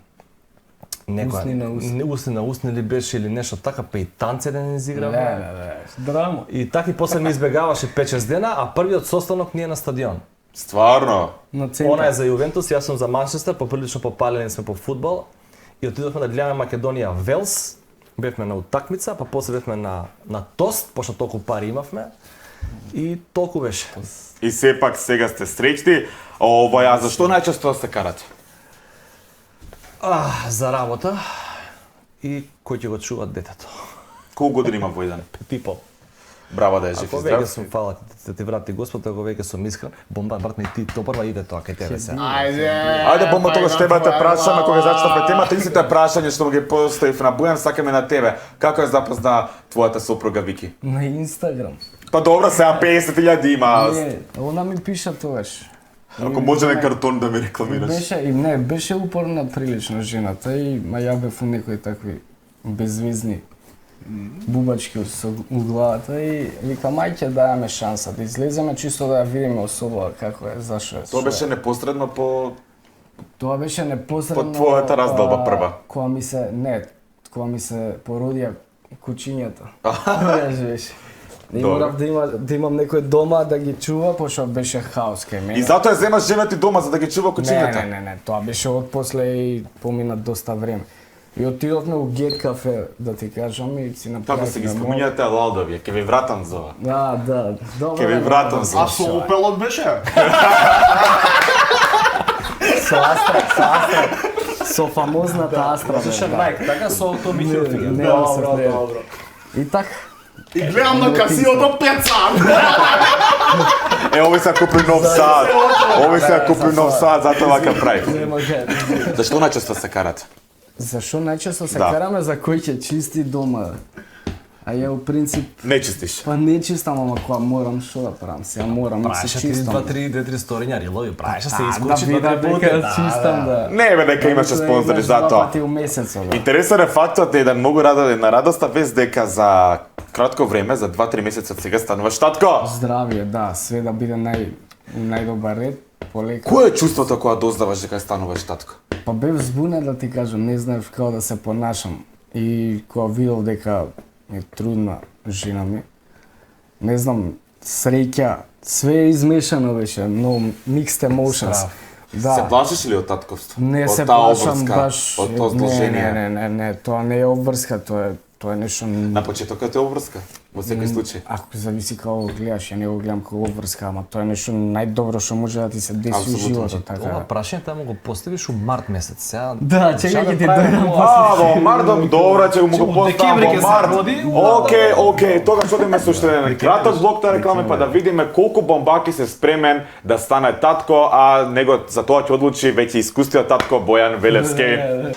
Speaker 4: некоја усни на усни ли беше или нешто така, па и танце да не изигравме.
Speaker 5: Драмо.
Speaker 4: И така и после ми избегаваше 5-6 дена, а првиот состанок ни е на стадион.
Speaker 2: Стварно?
Speaker 5: На центар.
Speaker 4: Она е за Јувентус, јас сум за Манчестер, поприлично попалени сме по фудбал и отидовме да гледаме Македонија Велс. Бевме на утакмица, па после бевме на тост, пошто толку пари имавме. И толку беше.
Speaker 2: И сепак сега сте среќни. А зашто најчесто се карате?
Speaker 4: За работа и кој ќе го чува детето.
Speaker 2: Колку години има Војдан?
Speaker 4: Типо.
Speaker 2: Браво да е жив
Speaker 4: Ако
Speaker 2: и
Speaker 4: веќе
Speaker 2: здрав.
Speaker 4: сум фала да ти врати Господ, ако веќе сум искрен, бомба брат ми ти добрва иде тоа кај тебе се.
Speaker 2: Ајде бомба тогаш тебе те прашаме кога зачнавме темата, истите прашање што ги поставив на Бојан, сакаме на тебе. Како е запозна твојата сопруга Вики?
Speaker 5: На Инстаграм.
Speaker 2: Па добро, сега 50.000 има.
Speaker 5: Не, она ми пиша тогаш.
Speaker 2: Ако може на картон да ми рекламираш.
Speaker 5: Беше упорна прилично жената и ма ја бев у некои такви безвизни бубачки со главата и викам ај ќе дајаме шанса да излеземе чисто да ја видиме особа како е, зашо е.
Speaker 2: Тоа беше непосредно по
Speaker 5: Тоа беше непосредно
Speaker 2: По твојата раздолба прва.
Speaker 5: Кога ми се породија кучињата. Знаеш беше. И морав да имам некој дома да ги чува, пошто беше хаос кај мене.
Speaker 2: И затоа ја земаш жена ти дома за да ги чува кучињата.
Speaker 5: Не, тоа беше од после и помина доста време. И отидовме у Гет кафе, да ти кажам, и си
Speaker 2: Како
Speaker 5: направивме.
Speaker 2: се ги спомињате Лалдови, ќе ви вратам за ова.
Speaker 5: Да. Добро.
Speaker 2: Ќе ви вратам за
Speaker 3: А со Опелот беше?
Speaker 5: Со Астра. Со фамозната Астра.
Speaker 4: Слушай, Майк, така со тоа ми
Speaker 5: Не, добро. И така.
Speaker 3: И гледам на касиото 5 сат.
Speaker 2: Овој се купи нов сад. Овој се купи нов сад, затоа вака прави.
Speaker 5: Нема ге.
Speaker 2: Зашто најчесто се карате?
Speaker 5: Зашо најчесто се
Speaker 2: Да.
Speaker 5: караме за кој ќе чисти дома? А ја у принцип
Speaker 2: Не чистиш.
Speaker 5: па не чистам, ама кога морам што да правам? Сега морам да
Speaker 4: Правеше
Speaker 5: се
Speaker 4: ти
Speaker 5: чистам.
Speaker 4: 2-3 сториња рилови, правеше се
Speaker 5: Да
Speaker 4: исклучи
Speaker 5: видам
Speaker 4: 2-3 пати.
Speaker 5: дека чистам, да.
Speaker 2: Не бе, дека имаше спонзори за
Speaker 5: Два
Speaker 2: тоа.
Speaker 5: пати у месецот, бе.
Speaker 2: Интересен е фактот еден многу една радоста вест дека за кратко време, за 2-3 месеци од сега стануваш татко.
Speaker 5: Здравје, да, све да биде најдобар ред, полека.
Speaker 2: Кое е чувството кога дознаваш дека стануваш татко?
Speaker 5: Па бев збунет да ти кажам, не знаев како да се понашам. И кога видов дека е трудна жена ми, не знам, среќа, све измешано беше, но mixed emotions.
Speaker 4: Страв.
Speaker 5: Да.
Speaker 2: Се плашиш ли од татковство?
Speaker 5: Не
Speaker 2: од
Speaker 5: се
Speaker 2: таа
Speaker 5: плашам
Speaker 2: обврска,
Speaker 5: баш.
Speaker 2: од тоа зложение?
Speaker 5: Не, тоа не е обврска, тоа е нешто.
Speaker 2: На почетокот е обврска, во секој случај.
Speaker 5: Ако зависи како го гледаш, ја не го гледам како обврска, ама тоа е нешто најдобро што може да ти се деси у
Speaker 2: Апсолутно.
Speaker 5: животот,
Speaker 4: Ова
Speaker 5: така.
Speaker 4: прашање таму го поставиш у март месец. Сега
Speaker 5: Да, чекај ќе ти
Speaker 4: правиме
Speaker 5: дојдам
Speaker 4: ова.
Speaker 2: Во март, добро, ќе му го
Speaker 4: У
Speaker 2: поставам
Speaker 4: декември
Speaker 2: во
Speaker 4: ќе се
Speaker 2: март.
Speaker 4: роди.
Speaker 2: Океј, тогаш одиме со уште еден краток блок на реклами па да видиме колку бомбаки се спремен да стане татко, а него за тоа ќе одлучи веќе искустиот татко Бојан Велевски.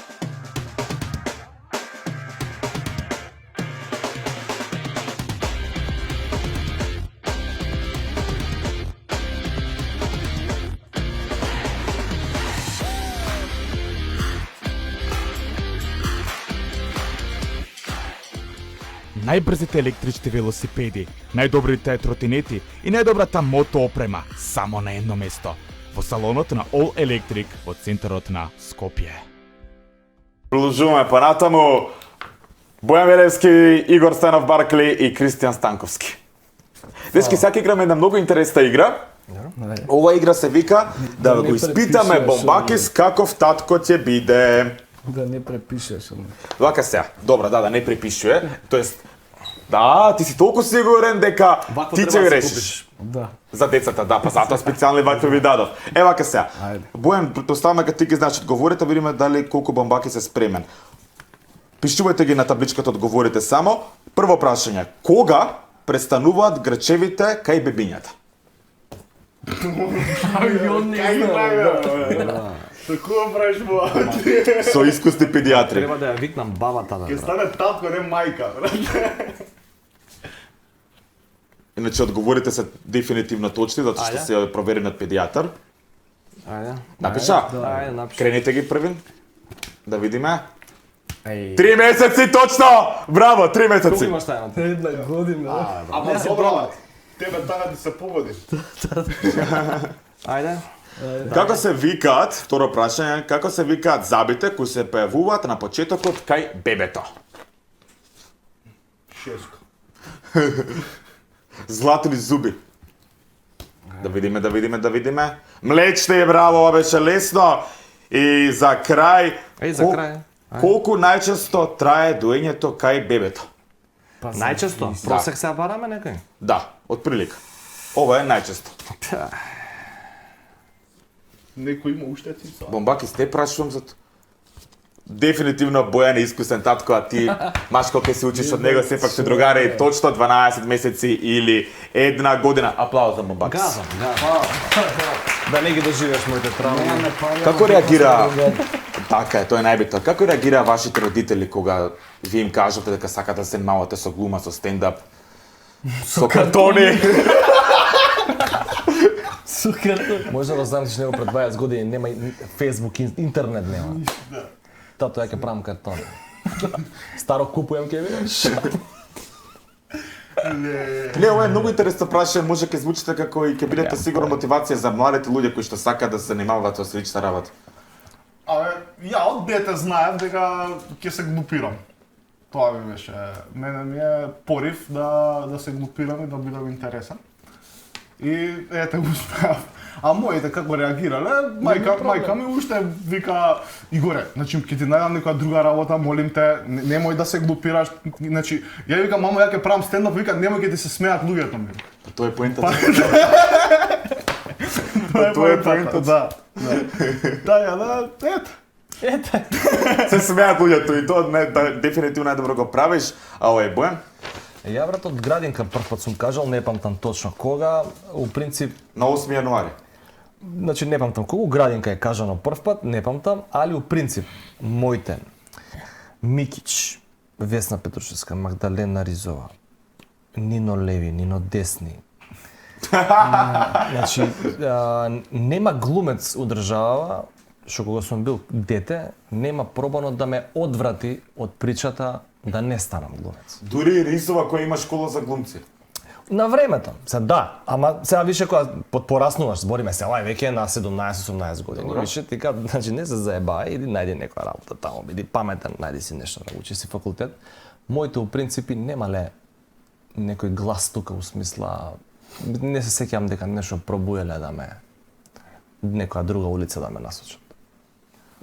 Speaker 6: Најбрзите електрични велосипеди, најдобрите тротинети и најдобрата мото опрема само на едно место. Во салонот на All Electric во центарот на Скопје.
Speaker 2: Продолжуваме понатаму. Бојан Велевски, Игор Стенов Баркли и Кристијан Станковски. Дечки, сега играме една многу интересна игра. Ова игра се вика да
Speaker 5: Да
Speaker 2: го
Speaker 5: не
Speaker 2: испитаме
Speaker 5: препишуваш,
Speaker 2: бомбакис каков татко ќе биде.
Speaker 5: Да не препишеш.
Speaker 2: Вака сега. Добра, да не препишуе. Тоест, да, ти си толку сигурен дека
Speaker 4: Вакво
Speaker 2: ти
Speaker 4: треба
Speaker 2: ќе
Speaker 4: да се
Speaker 2: решиш.
Speaker 4: купиш.
Speaker 5: Да.
Speaker 2: За децата, да, па затоа специјални вакви ви дадов. Вака сега.
Speaker 5: Ајде.
Speaker 2: Бојан, претпоставаме дека ти ги знаеш одговорите, видиме дали колку бомбаки се спремен. Пишувајте ги на табличката одговорите само. Прво прашање. Кога престануваат грчевите кај бебињата?
Speaker 3: Такова правиш му.
Speaker 2: Со искусни педиатри.
Speaker 4: Треба да ја викнам бабата да.
Speaker 3: Ќе стане татко, не мајка, брат.
Speaker 2: Иначе одговорите се дефинитивно точни, затоа што
Speaker 4: Ајде.
Speaker 2: се проверени од педиатар.
Speaker 4: Ајде.
Speaker 2: Напиша?
Speaker 4: Ајде, напиши.
Speaker 2: Крените ги првин. Да видиме.
Speaker 5: Еј,
Speaker 2: 3 месеци точно! Браво, 3
Speaker 4: Колку
Speaker 2: месеци.
Speaker 4: имаш тајната?
Speaker 5: една година.
Speaker 3: Ама добро, тебе така да се пободи.
Speaker 4: Ајде.
Speaker 2: Како се викаат, второ прашање, како се викаат забите кои се појавуваат на почетокот кај бебето?
Speaker 3: Шеско.
Speaker 2: Златни зуби. Да видиме. Млечни, браво, ова беше лесно. И за крај,
Speaker 4: Еј, за крај.
Speaker 2: колку најчесто трае доењето кај бебето?
Speaker 4: Најчесто просек се бараме некој.
Speaker 2: Да, отприлика. Ова е најчесто.
Speaker 3: Некој има уште цица.
Speaker 2: Бомбаки, сте прашувам за тоа. Дефинитивно Бојан е искусен татко, а ти, машко, ке се учиш од него, сепак се другари, точно 12 месеци или една година. Аплауз за Бомбаки.
Speaker 4: Газам. Да не ги доживееш моите травми.
Speaker 2: Како реагира? Така е, тоа е најбитно. Како реагира вашите родители кога ви им кажете дека сакате да се малате со глума, со стендап, со картони?
Speaker 5: Сукер.
Speaker 4: Може да знаеш него пред 20 години нема и Facebook, интернет нема. Тато ја ќе правам картон. Старо купуjem ќе видиш.
Speaker 2: Не, ова е многу интересно прашање, може ќе звучите како и ќе бидете сигурно мотивација за младите луѓе кои што сакаат да се занимаваат со слична работа.
Speaker 3: Абе, ја од дете знаев дека ќе се глупирам. Тоа ми беше, мене ми е порив да се глупирам и да бидам интересен. И ете го успеав. А моите како реагирале, мајка ми уште вика Игоре, значи ќе ти најдам некоја друга работа, молим те, немој да се глупираш. Значи, ја викам мамо, ја ќе правам стендап, вика немој ќе ти се смеат луѓето ми.
Speaker 2: Тоа е поентата.
Speaker 3: Тоа е поентата, да. Да, ето.
Speaker 2: Се смеат луѓето и тоа дефинитивно најдобро го правиш, а ова е Бојан.
Speaker 4: Ја брат од градинка прв пат сум кажал, не памтам точно кога, у принцип,
Speaker 2: На 8 јануари.
Speaker 4: значи не памтам кога у градинка е кажано прв пат, не памтам, али у принцип моите Микич, Весна Петрушевска, Магдалена Ризова, Нино Леви, Нино Десни. Значи, нема глумец у државава, што кога сум бил дете, нема пробано да ме одврати од причата да не станам глумец.
Speaker 2: Дури Ризова која има школа за глумци.
Speaker 4: На времето, да, ама сега више кога пораснуваш, збориме се, ова е веќе на 17-18 години, више ти кажа, значи не се заебај, иди најди некоја работа таму, биди паметен, најди си нешто да учи си факултет. Моите у принципи немале некој глас тука у смисла, не се сеќавам дека нешто пробуеле да ме некоја друга улица да ме насочат.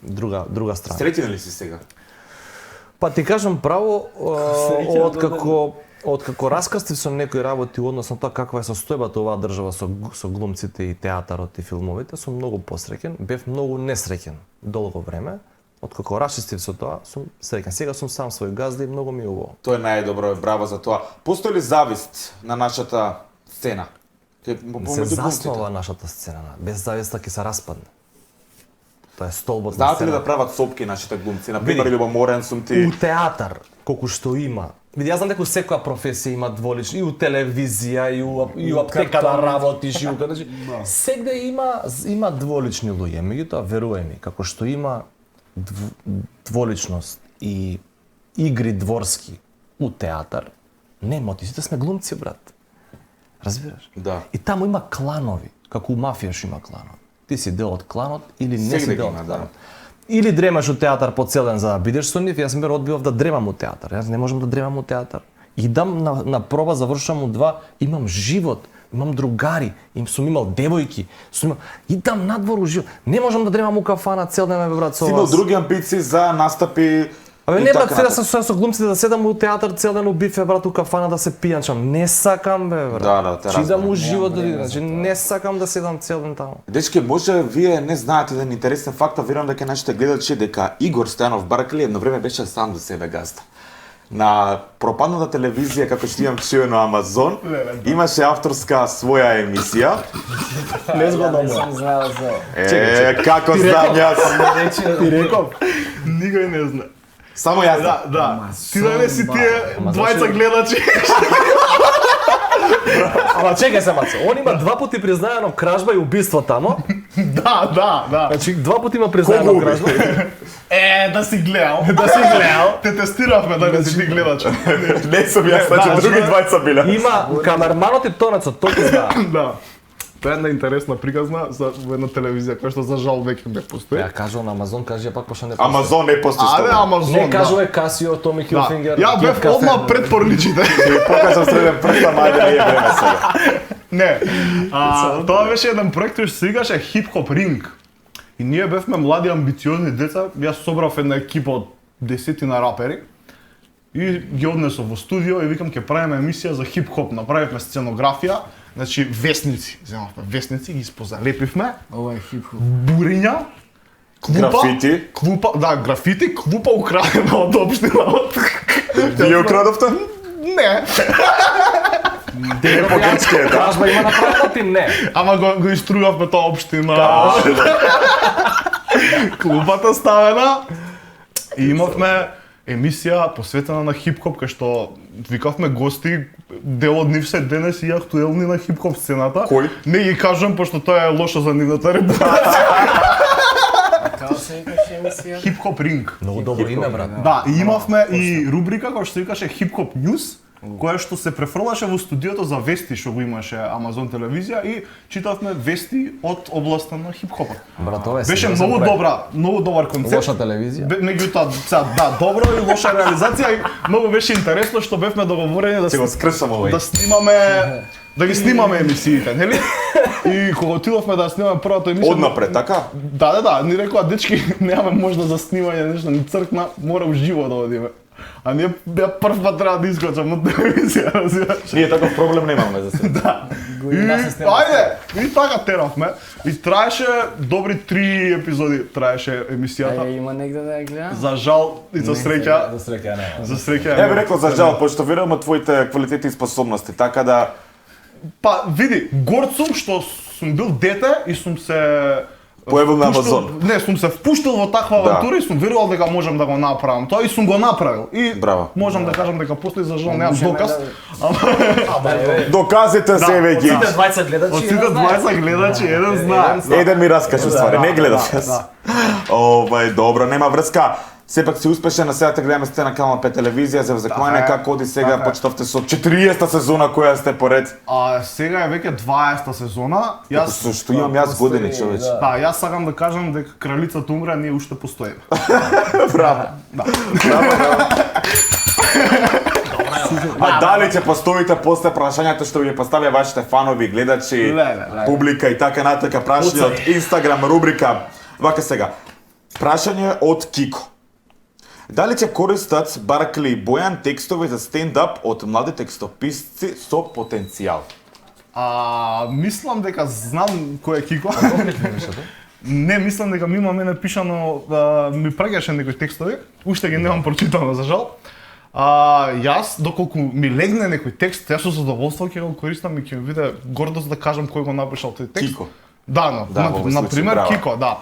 Speaker 4: Друга страна.
Speaker 2: Среќен ли си сега?
Speaker 4: Па ти кажам право, откако раскрстив со некои работи односно тоа каква е состојбата оваа држава со глумците и театарот и филмовите, сум многу посреќен, бев многу несреќен долго време. Откако расчистив со тоа, сум среќен. Сега сум сам свој газда и многу ми е убаво.
Speaker 2: Тоа е најдобро, браво за тоа. Постои ли завист на нашата сцена?
Speaker 4: Се заснова нашата сцена, без зависта ќе се распадне. Тоа е столбот на
Speaker 2: Знаат ли
Speaker 4: сцена.
Speaker 2: да прават сопки нашите глумци? Например, Љубоморен сум ти.
Speaker 4: У театар, колку што има. Види, јас знам дека секоја професија има дволични, и у телевизија, и у аптека да работиш, и у значи, сегде има дволични луѓе, меѓутоа верувај ми, како што има дволичност и игри дворски у театар, нема, ти сите сме глумци, брат. Разбираш?
Speaker 2: Да.
Speaker 4: И таму има кланови, како у мафија што има кланови. Ти си дел од кланот или не си
Speaker 2: Сегде
Speaker 4: дел
Speaker 2: има,
Speaker 4: од
Speaker 2: да.
Speaker 4: кланот. Или дремаш у театар по цел ден за да бидеш со нив, јас сум одбив да дремам у театар. Јас не можам да дремам у театар. Идам на проба, завршувам у 2, имам живот, имам другари, сум имал девојки, идам надвор у живот. Не можам да дремам у кафана цел ден, бе брат, со
Speaker 2: Си имал
Speaker 4: вас.
Speaker 2: други амбиции за настапи.
Speaker 4: Абе
Speaker 2: и
Speaker 4: не
Speaker 2: така
Speaker 4: брат, сега
Speaker 2: нататък.
Speaker 4: со глумците да седам у театар цел ден у бифе, брат, у кафана да се пијанчам. Не сакам, бе брат.
Speaker 2: Да, те
Speaker 4: Чи идам
Speaker 2: разбирам.
Speaker 4: у живот да видам, значи не сакам да седам цел ден таму.
Speaker 2: Дечки, може вие не знаете еден интересен факт, а верувам дека нашите гледачи дека Игор Стојанов Баркли едно време беше сам за себе газда. На пропадната телевизија, како што имам чуено Амазон, имаше авторска своја емисија.
Speaker 5: Незгодно му. Сум знаел за...
Speaker 2: Како знам јас.
Speaker 3: Ти реков, никој не знае.
Speaker 2: Само јас знам.
Speaker 3: Да. Ти да не си тие
Speaker 4: Ама
Speaker 3: двајца
Speaker 4: зашо?
Speaker 3: гледачи.
Speaker 4: Ама чекај се, маце, он има 2 пати признаено кражба и убиство тамо.
Speaker 3: Да.
Speaker 4: Значи 2 пати има признаено кражба.
Speaker 3: Да си гледал. Те тестиравме да не си ти гледач.
Speaker 2: Не сум јас, значи други двајца биле.
Speaker 4: Има камерманот и тонецот, тој ти знае.
Speaker 3: Да. Тоа е една интересна приказна за една телевизија која што за жал веќе не постои.
Speaker 4: Ја кажува на Амазон, кажи ја пак пошто не.
Speaker 2: Амазон не постои
Speaker 3: Аде
Speaker 2: што.
Speaker 3: Амазон.
Speaker 4: Не
Speaker 3: да.
Speaker 4: кажува Касио, Томи
Speaker 3: Да.
Speaker 4: Хилфингер.
Speaker 3: Ја бев
Speaker 4: Кит Кафе.
Speaker 3: одма пред порличите.
Speaker 2: Ви покажам среден прст, ама ајде не е време сега.
Speaker 3: Не. Тоа беше еден проект кој се викаше Hip Hop Ring. И ние бевме млади амбициозни деца. Јас собрав една екипа од 10 рапери. И ги однесов во студио и викам ќе правиме емисија за хип-хоп. Направивме сценографија, значи весници. Земавме весници, ги испозалепивме.
Speaker 5: Ова е хип-хоп.
Speaker 3: Буриња,
Speaker 2: Графити.
Speaker 3: графити, клупа украдена од општината.
Speaker 2: Вие украдовте?
Speaker 3: Не,
Speaker 2: Погречки е, да.
Speaker 4: Кражба има направено ти не.
Speaker 3: ама го истругавме тоа општина. Клупата ставена. И имавме емисија посветена на хип-хоп, кај што викавме гости, дел од нив се денес и актуелни на хип-хоп сцената.
Speaker 2: Кој?
Speaker 3: Не ги кажам, пошто тоа е лошо за нивната репутација.
Speaker 5: Како се викаше емисија?
Speaker 3: Хип-хоп ринг.
Speaker 4: Многу добро име, брат.
Speaker 3: Да, и имавме и рубрика која што се викаше Хип-хоп News, која што се префрлаше во студиото за вести што го имаше Амазон телевизија и читавме вести од областа на хип-хопот.
Speaker 4: Брат, ова е
Speaker 3: Беше
Speaker 4: сериозен
Speaker 3: многу
Speaker 4: проект.
Speaker 3: многу добар концепт.
Speaker 4: Лоша телевизија.
Speaker 3: Меѓутоа, сега, да, добро и лоша реализација и многу беше интересно што бевме договорени
Speaker 2: Ќе го скршам овој.
Speaker 3: да снимаме да ги снимаме емисиите, нели? И кога отидовме да снимаме првата емисија...
Speaker 2: Однапред, така?
Speaker 3: Да, ни рекоа, дечки, немаме можност за снимање, нешто, ни цркна, мора уживо да одиме. А ние беа прв пат треба да искочам на телевизија, разбираш?
Speaker 2: Ние таков проблем немаме за сега.
Speaker 3: И, ајде, и така теравме. И траеше добри 3 епизоди траеше емисијата.
Speaker 5: Има негде да ја гледам?
Speaker 3: За жал и за среќа.
Speaker 4: За среќа не.
Speaker 3: За среќа.
Speaker 2: Не би рекол за жал, пошто верувам твоите квалитети и способности, така да
Speaker 3: Па, види, горд сум што сум бил дете и сум се
Speaker 2: појавил на
Speaker 3: впуштил-
Speaker 2: Амазон.
Speaker 3: Не, сум се впуштил во таква
Speaker 2: Да.
Speaker 3: авантура и сум верувал дека можам да го направам. Тоа и сум го направил. И
Speaker 2: Браво.
Speaker 3: можам да кажам дека после за жал немам
Speaker 5: Можеме
Speaker 3: доказ.
Speaker 5: да-
Speaker 2: Доказите се веќе.
Speaker 4: Сите 20 гледачи.
Speaker 3: Од сите 20 гледачи еден знае.
Speaker 2: Еден ми раскажи ствари, не гледав
Speaker 3: да,
Speaker 2: јас.
Speaker 3: да.
Speaker 2: Добро, нема врска. Сепак си успешен, на сега те гледаме сте на канал 5 телевизија, за клање
Speaker 3: е.
Speaker 2: како оди сега,
Speaker 3: Така е.
Speaker 2: почитавте со 40-та сезона која сте поред.
Speaker 3: А сега е веќе 20-та сезона. Јас
Speaker 2: Со што имам јас години, човеч.
Speaker 3: Да, јас сакам да кажам дека кралицата умре, а ние уште постоиме.
Speaker 2: Браво.
Speaker 3: Да.
Speaker 2: А дали ќе постоите после прашањата што ви поставија вашите фанови, гледачи,
Speaker 3: Леле.
Speaker 2: публика и така натака, прашање од Инстаграм рубрика. Вака сега. Прашање од Кико. Дали ќе користат Баркли и Бојан текстови за стендап од млади текстописци со потенцијал?
Speaker 3: Мислам дека знам кој е Кико. Не, мислам дека мимо мене пишано, ми праќаше некои текстови, уште ги немам прочитано за жал. Јас, доколку ми легне некој текст, јас со задоволство ќе го користам и ќе ми биде гордост да кажам кој го напишал тој текст.
Speaker 2: Кико.
Speaker 3: Да,
Speaker 2: Да, во овој случај,
Speaker 3: например
Speaker 2: браво.
Speaker 3: Кико, да.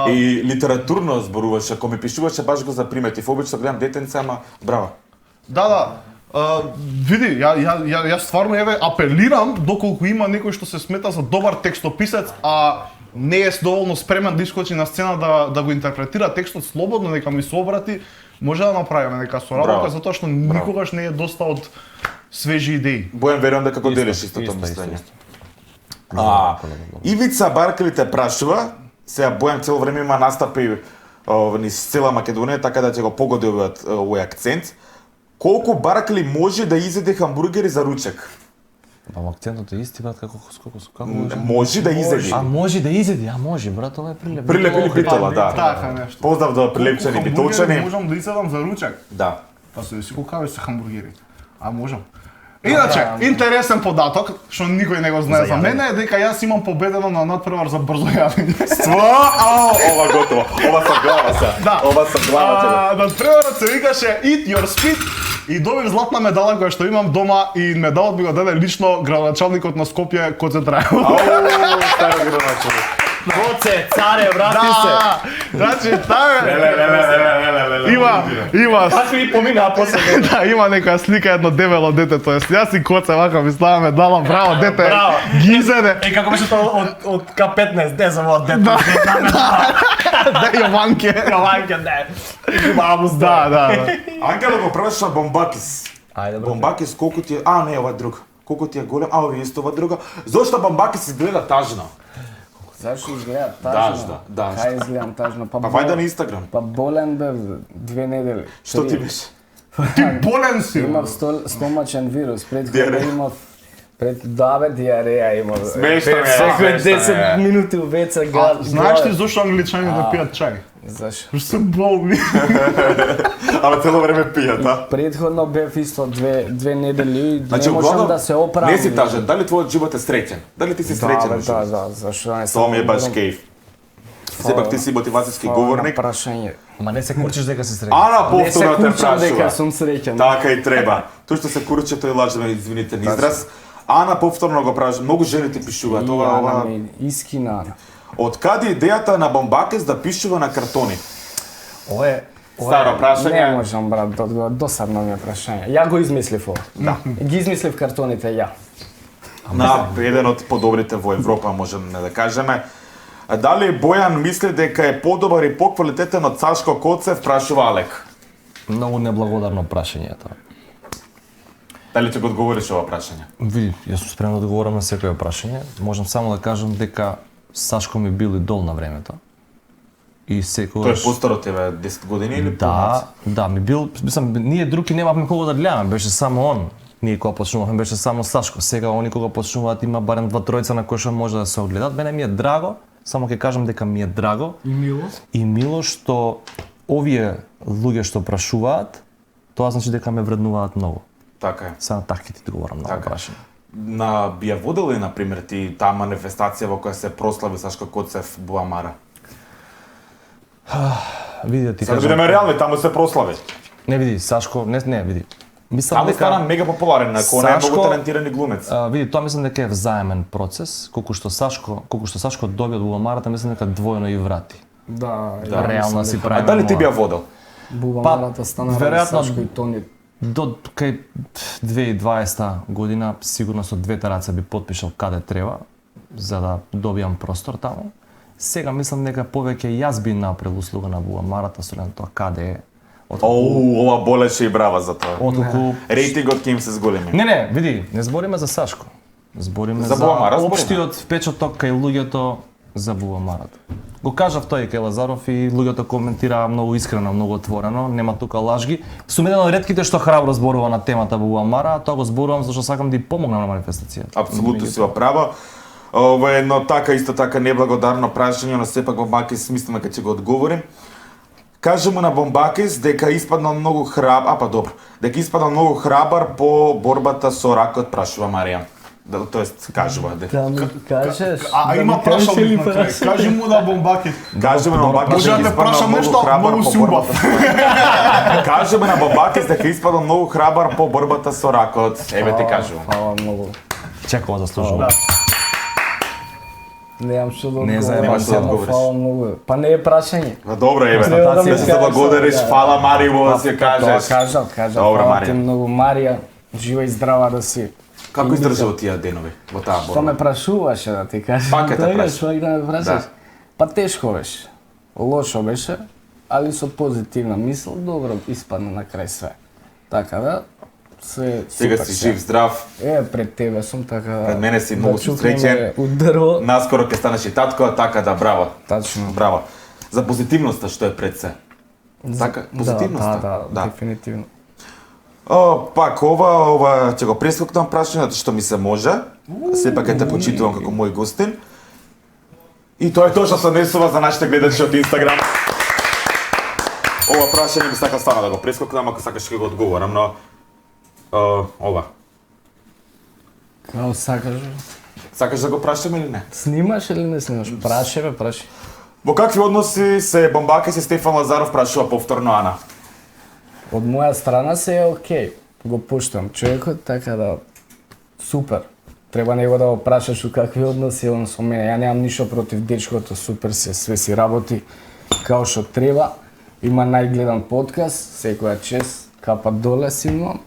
Speaker 2: И литературно зборуваше, ако ми пишуваше баш го заприметив. Обично гледам детенце, ама браво.
Speaker 3: Да. Види, јас стварно еве апелирам доколку има некој што се смета за добар текстописец, а не е доволно спремен да искочи на сцена да го интерпретира текстот слободно, нека ми се обрати, може да направиме нека соработка,
Speaker 2: Браво.
Speaker 3: затоа што никогаш не е доста од свежи идеи.
Speaker 2: Бојан, верувам дека го делиш истото мислење. Ивица Баркли те прашува, сега Бојан цело време има настапи низ цела Македонија, така да ќе го погоди овој акцент. Колку Баркли може да изеде хамбургери за ручек?
Speaker 4: Ама акцентот е исти, брат, како
Speaker 2: Може да изеди.
Speaker 4: А може да изеди, а може, брат, ова е прилеп.
Speaker 2: Прилепили битола, да.
Speaker 3: Така нешто.
Speaker 2: Поздрав до прилепчени
Speaker 3: Колку
Speaker 2: битолчани.
Speaker 3: хамбургери можам да изедам за ручек.
Speaker 2: Да.
Speaker 3: Па се си кога се хамбургери. А можам. Иначе, интересен податок, што никој не го знае за мене, е дека јас имам победено на надпревар за брзо јадење.
Speaker 2: Ова готово. Ова со глава се.
Speaker 3: Да.
Speaker 2: Ова со глава ќе.
Speaker 3: Надпреварот се викаше Eat Your Speed и добив златна медала која што имам дома и медалот ми го даде лично градоначалникот на Скопје Коце Трајло.
Speaker 2: Старо градоначалник.
Speaker 4: Коце, царе, врати се.
Speaker 3: Значи, таа има
Speaker 4: Како и помина после.
Speaker 3: да, има некоја слика едно дебело дете, тоест јас и Коце вака ми ставаме дала, браво дете,
Speaker 4: Браво.
Speaker 3: ги изеде.
Speaker 4: Е, како беше тоа од К15, не само од дете.
Speaker 3: Да, Јованке.
Speaker 4: Јованке, не. Мамо,
Speaker 3: Да.
Speaker 2: Ангело го праша Бомбакис.
Speaker 4: Ајде, брат.
Speaker 2: Бомбакис колку ти е... А, не, ова е друг. Колку ти е голем? А, ови исто ова друга. Зошто Бомбакис изгледа тажно?
Speaker 5: Зашто изгледа
Speaker 2: Дажда,
Speaker 5: тажно?
Speaker 2: дажда.
Speaker 5: Кај изгледам тажно?
Speaker 2: Па вајда на Инстаграм.
Speaker 5: Па болен бев 2 недели.
Speaker 2: Што ти
Speaker 5: Три.
Speaker 2: беше?
Speaker 3: Ти болен си.
Speaker 5: Имав стомачен вирус,
Speaker 2: Диареја.
Speaker 5: предходно имав диареја имав.
Speaker 2: Смешно ми е,
Speaker 5: Секој
Speaker 2: смешно ми е.
Speaker 5: 10 минути у веца
Speaker 3: А,
Speaker 5: гад.
Speaker 3: знаеш ти зошто англичаните пијат чај?
Speaker 5: Зашо?
Speaker 3: Што се болни.
Speaker 2: Ама цело време пијат, да?
Speaker 5: Предходно бев исто 2 недели и
Speaker 2: Значи,
Speaker 5: не можам да се оправам.
Speaker 2: не си тажен. Дали твојот живот е среќен? Дали ти си среќен во живот?
Speaker 5: Да, зашо не
Speaker 2: Тоа ми е баш кејф. Сепак ти си мотивацијски говорник.
Speaker 5: Прашање.
Speaker 4: Ама не се курчиш дека си среќен.
Speaker 2: Ана
Speaker 5: Не се
Speaker 2: повторно те
Speaker 5: курчам дека
Speaker 2: прашува.
Speaker 5: сум среќен.
Speaker 2: Така и треба. Тој што се курче, тој лаже, извините на израз. Ана повторно го прашува. Многу жени ти пишуваат. Ова.
Speaker 5: Искина.
Speaker 2: Од каде идејата на Бомбакес да пишува на картони?
Speaker 4: Ова е
Speaker 2: Старо
Speaker 5: Не
Speaker 2: прашање.
Speaker 5: можам, брат, да одговор. Досадно ми е прашање. Ја го измислив ова. Да. Ги измислив картоните ја.
Speaker 2: На еден од подобрите во Европа, можеме да кажеме. А дали Бојан мисли дека е подобар и поквалитетен од Сашко Коцев, прашува Алек.
Speaker 4: многу неблагодарно прашање е тоа.
Speaker 2: Дали ќе го одговориш ова прашање?
Speaker 4: Види, јас сум спремен да одговорам на секој прашање. Можам само да кажам дека Сашко ми бил идол на времето. И
Speaker 2: Тој
Speaker 4: секогаш...
Speaker 2: е постар од тебе 10 години или
Speaker 4: Да, да, ми бил, мислам, ние други немавме кого да гледаме, беше само он. Ние кога почнувавме беше само Сашко, сега они кога почнуваат има барем 2-3 на кои што може да се огледат. Мене ми е драго, само ќе кажам дека ми е драго и мило што овие луѓе што прашуваат, тоа значи дека ме вреднуваат многу.
Speaker 2: Така е.
Speaker 4: Сега така ти говорам многу
Speaker 2: Така.
Speaker 4: прашање.
Speaker 2: На би ја водела ли, например, ти таа манифестација во која се прослави Сашко Коцев Буамара?
Speaker 4: Види да ти
Speaker 2: Сега да
Speaker 4: кажам.
Speaker 2: бидеме реални, таму се прослави.
Speaker 4: Не види, Сашко, не види. Мислам
Speaker 2: Таму стана мега популарен, ако не е
Speaker 4: Сашко-
Speaker 2: многу талентиран глумец.
Speaker 4: Види, тоа мислам дека е взаемен процес, колку што Сашко доби од Буамарата, мислам дека двојно и врати.
Speaker 5: Да,
Speaker 4: Реално си
Speaker 2: А
Speaker 4: прави.
Speaker 2: дали ти би ја водел?
Speaker 5: Бубамарата стана
Speaker 4: веројатно-
Speaker 5: Сашко и Тони.
Speaker 4: До кај 2020 година сигурно со двете раце би потпишал каде треба за да добијам простор таму. Сега мислам дека повеќе јас би направил услуга на Буамарата со тоа каде е.
Speaker 2: Оу, ова болеше и брава за тоа.
Speaker 4: Отколку
Speaker 2: Рейтингот ќе им се зголеми.
Speaker 4: Не, види, не збориме за Сашко. Збориме
Speaker 2: За
Speaker 4: за,
Speaker 2: Буамара, збориме.
Speaker 4: општиот впечаток кај луѓето за Буамарата. Го кажав тој кај Лазаров и луѓето коментираа многу искрено, многу отворено, нема тука лажги. Сум еден од ретките што храбро зборува на темата Буамара, а тоа го зборувам зашто сакам да ја помогнам на манифестацијата.
Speaker 2: Апсолутно си во права. Ова е едно исто така неблагодарно прашање, но сепак Бомбакис мислам дека ќе го одговорим. Кажи му на Бомбакис дека испаднал многу дека испаднал многу храбар по борбата со ракот, прашува Марија. Тоест, кажува дека.
Speaker 5: Да ми кажеш.
Speaker 3: А
Speaker 5: да
Speaker 3: има
Speaker 5: ми кажеш
Speaker 3: прашалник
Speaker 5: ли
Speaker 3: на крај.
Speaker 5: прашање?
Speaker 3: Кажи му да Бомбакис.
Speaker 2: Кажи му на Бомбакис
Speaker 3: Може да
Speaker 2: дека
Speaker 3: те
Speaker 2: испаднал
Speaker 3: прашам
Speaker 2: многу
Speaker 3: нешто,
Speaker 2: храбар
Speaker 3: многу
Speaker 2: по
Speaker 3: си
Speaker 2: борбата
Speaker 3: убав.
Speaker 2: со Кажи му на Бомбакис дека испаднал многу храбар по борбата со ракот. Еве ти кажувам.
Speaker 5: Фала многу.
Speaker 4: Чекова заслужува.
Speaker 5: Немам што да
Speaker 4: Не
Speaker 5: одговорам,
Speaker 4: заебам
Speaker 2: се да
Speaker 5: само
Speaker 2: одговориш.
Speaker 5: фала многу. Па не е прашање.
Speaker 2: Добро, еве.
Speaker 5: Треба да ми
Speaker 2: Да се
Speaker 5: кажеш,
Speaker 2: заблагодариш,
Speaker 5: да.
Speaker 2: фала Мариво, да си
Speaker 5: Тоа
Speaker 2: кажеш.
Speaker 5: кажав,
Speaker 2: Добро,
Speaker 5: фала ти
Speaker 2: Марија.
Speaker 5: многу Марија, жива и здрава да си.
Speaker 2: Како издржав тие денови во таа
Speaker 5: Што
Speaker 2: борба?
Speaker 5: ме прашуваше да ти кажам?
Speaker 2: Пак ќе те
Speaker 5: Така,
Speaker 2: прашам.
Speaker 5: што да ме прашаш?
Speaker 2: Да.
Speaker 5: Па тешко беше. Лошо беше, али со позитивна мисла, добро испадна на крај све. Така да, све
Speaker 2: Сега
Speaker 5: супер
Speaker 2: си
Speaker 5: се.
Speaker 2: жив, здрав.
Speaker 5: Пред тебе сум така да...
Speaker 2: Пред мене си многу
Speaker 5: чукнеме
Speaker 2: среќен.
Speaker 5: Од дрво.
Speaker 2: Наскоро ќе станеш и татко, така да, браво.
Speaker 5: Тачно.
Speaker 2: Браво. За позитивноста што е пред се. Така, позитивноста.
Speaker 5: Да, дефинитивно.
Speaker 2: Пак ова ќе го прескокнам прашањето што ми се може. Сепак ќе те почитувам како мој гостин. И тоа е тоа што се однесува за нашите гледачи од Инстаграм. Ова прашање би сакал стана да го прескокнам, ако сакаш ќе го одговорам, но ова.
Speaker 5: Као сакаш?
Speaker 2: Сакаш да го прашам или не?
Speaker 5: Снимаш или не снимаш? Праши бе, праши.
Speaker 2: Во какви односи се Бомбакис и Стефан Лазаров, прашува повторно Ана?
Speaker 5: Од моја страна се е окей. Го пуштам човекот, така да супер. Треба него да го прашаш у какви односи он со мене. Ја немам ништо против дечкото, супер се, све си работи као што треба. Има најгледан подкаст, секоја чест, капа доле си имам.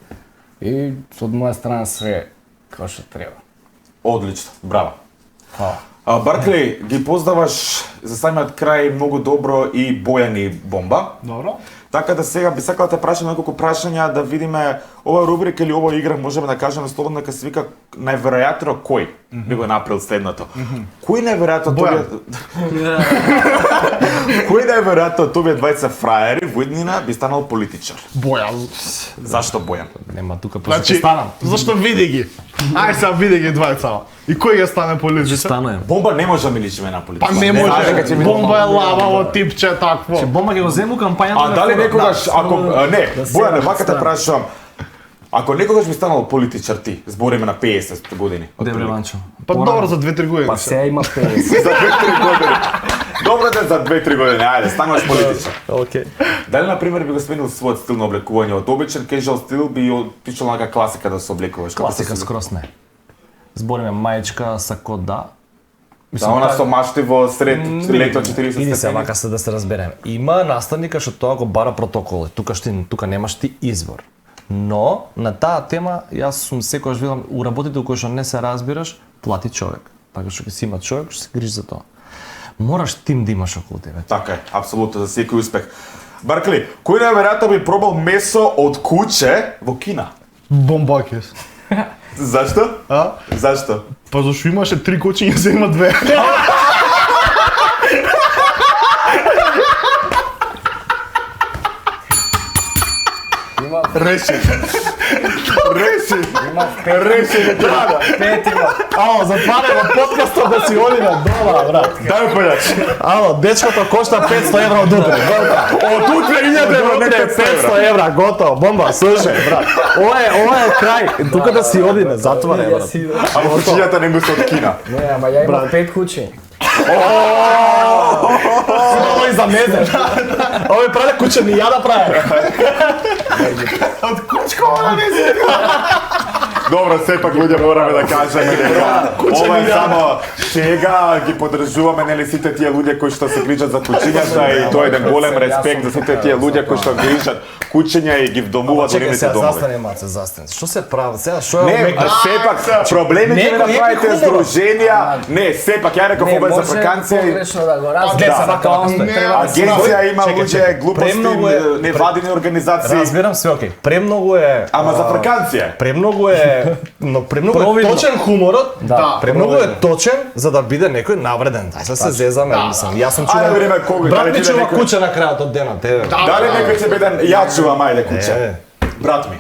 Speaker 5: И од моја страна све као што треба.
Speaker 2: Одлично, браво.
Speaker 5: Фала.
Speaker 2: Баркли, ги познаваш за самиот крај многу добро и Бојан и Бомба.
Speaker 3: Добро.
Speaker 2: Така да сега би сакала да те прашам неколку прашања да видиме ова рубрика или ова игра, можеме да кажеме слободно дека се вика најверојатно кој би го направил следното. Кој најверојатно Кој најверојатно од овие двајца фраери во иднина би станал политичар?
Speaker 3: Бојан.
Speaker 2: Зашто Бојан?
Speaker 4: Нема тука после
Speaker 3: Значи,
Speaker 4: ќе станам.
Speaker 3: зашто види ги? Ај сега види ги двајца. И кој ќе стане политичар?
Speaker 4: Стануем.
Speaker 2: Бомба не може да ми личи на политичар.
Speaker 3: Па не
Speaker 2: знам
Speaker 3: може.
Speaker 2: дека ќе ми-
Speaker 3: Бомба е лававо типче такво.
Speaker 4: Ќе бомба ќе го зему кампањата.
Speaker 2: А дали некогаш, ако не,
Speaker 5: Да се
Speaker 2: Бојане, вака те
Speaker 5: стане.
Speaker 2: прашувам. Ако некогаш би станал политичар ти, збориме на 50 години.
Speaker 4: Дебре
Speaker 2: отприлика.
Speaker 4: Ванчо.
Speaker 3: Па добро за 2-3 години.
Speaker 5: Па сега има 50.
Speaker 2: За 2-3 години. Добро да е за 2-3 години, ајде, стануваш политичар.
Speaker 4: Океј.
Speaker 2: Дали, например, би го сменил својот стил на облекување од обичен casual стил, би отишол на класика да се облекуваш? Како
Speaker 4: Класика
Speaker 2: се-
Speaker 4: скрос не. Збориме мајчка, сако да.
Speaker 2: Да, она со машти во сред лето 40
Speaker 4: Иди се
Speaker 2: степени.
Speaker 4: вака се да се разбереме. Има наставника што тоа го бара протокол. Тука немаш ти избор. Но на таа тема јас сум секогаш велам у работите у кои што не се разбираш, плати човек. Така што ќе си има човек што се грижи за тоа. Мораш тим да имаш околу тебе.
Speaker 2: Така е, апсолутно, за секој успех. Баркли, кој најверојатно би пробал месо од куче во Кина?
Speaker 3: Бомбакис.
Speaker 2: Зашто?
Speaker 3: А?
Speaker 2: Зашто?
Speaker 3: Па зашто имаше 3 кучиња, се има 2.
Speaker 5: Има
Speaker 3: Реши.
Speaker 5: Пет има.
Speaker 4: Ало, затваряме подкастот да си одиме дома, брат.
Speaker 2: Дај појач.
Speaker 4: Ало, дечкото кошта 500 евра од утре.
Speaker 2: Од утре 1000 евра, не
Speaker 4: 500 евра, готово, бомба, слушај, брат. Ова е крај, тука да си одиме, затварај, брат.
Speaker 2: Ама кучињата не му се од Кина.
Speaker 5: Не, ама ја имам 5 кучи.
Speaker 4: Ова и за мене. Овој прави куче ни ја да прави.
Speaker 3: Од кучкова не се.
Speaker 2: Добро, сепак луѓе мораме да кажеме дека ова е само шега, ги поддржуваме нели сите тие луѓе кои што се грижат за кучињата и тоа е еден голем респект за сите тие луѓе кои што грижат кучиња и ги вдомуваат во
Speaker 4: Чекај
Speaker 2: нивните
Speaker 4: сега,
Speaker 2: домови.
Speaker 4: застани маце, застани. Што се прави сега? Што е
Speaker 2: Не,
Speaker 4: омекаш?
Speaker 2: сепак проблемите
Speaker 4: Некој
Speaker 2: не направите
Speaker 4: е
Speaker 2: здруженија. Не, сепак ја реков ова е за ваканција.
Speaker 5: погрешно да го
Speaker 4: Не,
Speaker 5: разбереш.
Speaker 4: сега како стои.
Speaker 2: Агенција има
Speaker 4: Чекај,
Speaker 2: луѓе
Speaker 4: чекај.
Speaker 2: глупости,
Speaker 4: Премногу е-
Speaker 2: невладини организации.
Speaker 4: Разбирам се, окей. Премногу е
Speaker 2: Ама за ваканција.
Speaker 4: Премногу е, но премногу е
Speaker 5: Провидно.
Speaker 4: точен хуморот.
Speaker 5: Да.
Speaker 4: Премногу е точен за да биде некој навреден. Дај се зезаме, мислам. Јас сум
Speaker 2: Ајде, време, кога,
Speaker 4: Брат
Speaker 2: дали
Speaker 4: ми
Speaker 2: ти
Speaker 4: чува
Speaker 2: некој-
Speaker 4: куче на крајот од денот, еве.
Speaker 2: Дали некој ќе биде ја чувам, ајде куче.
Speaker 4: Е.
Speaker 2: Брат ми.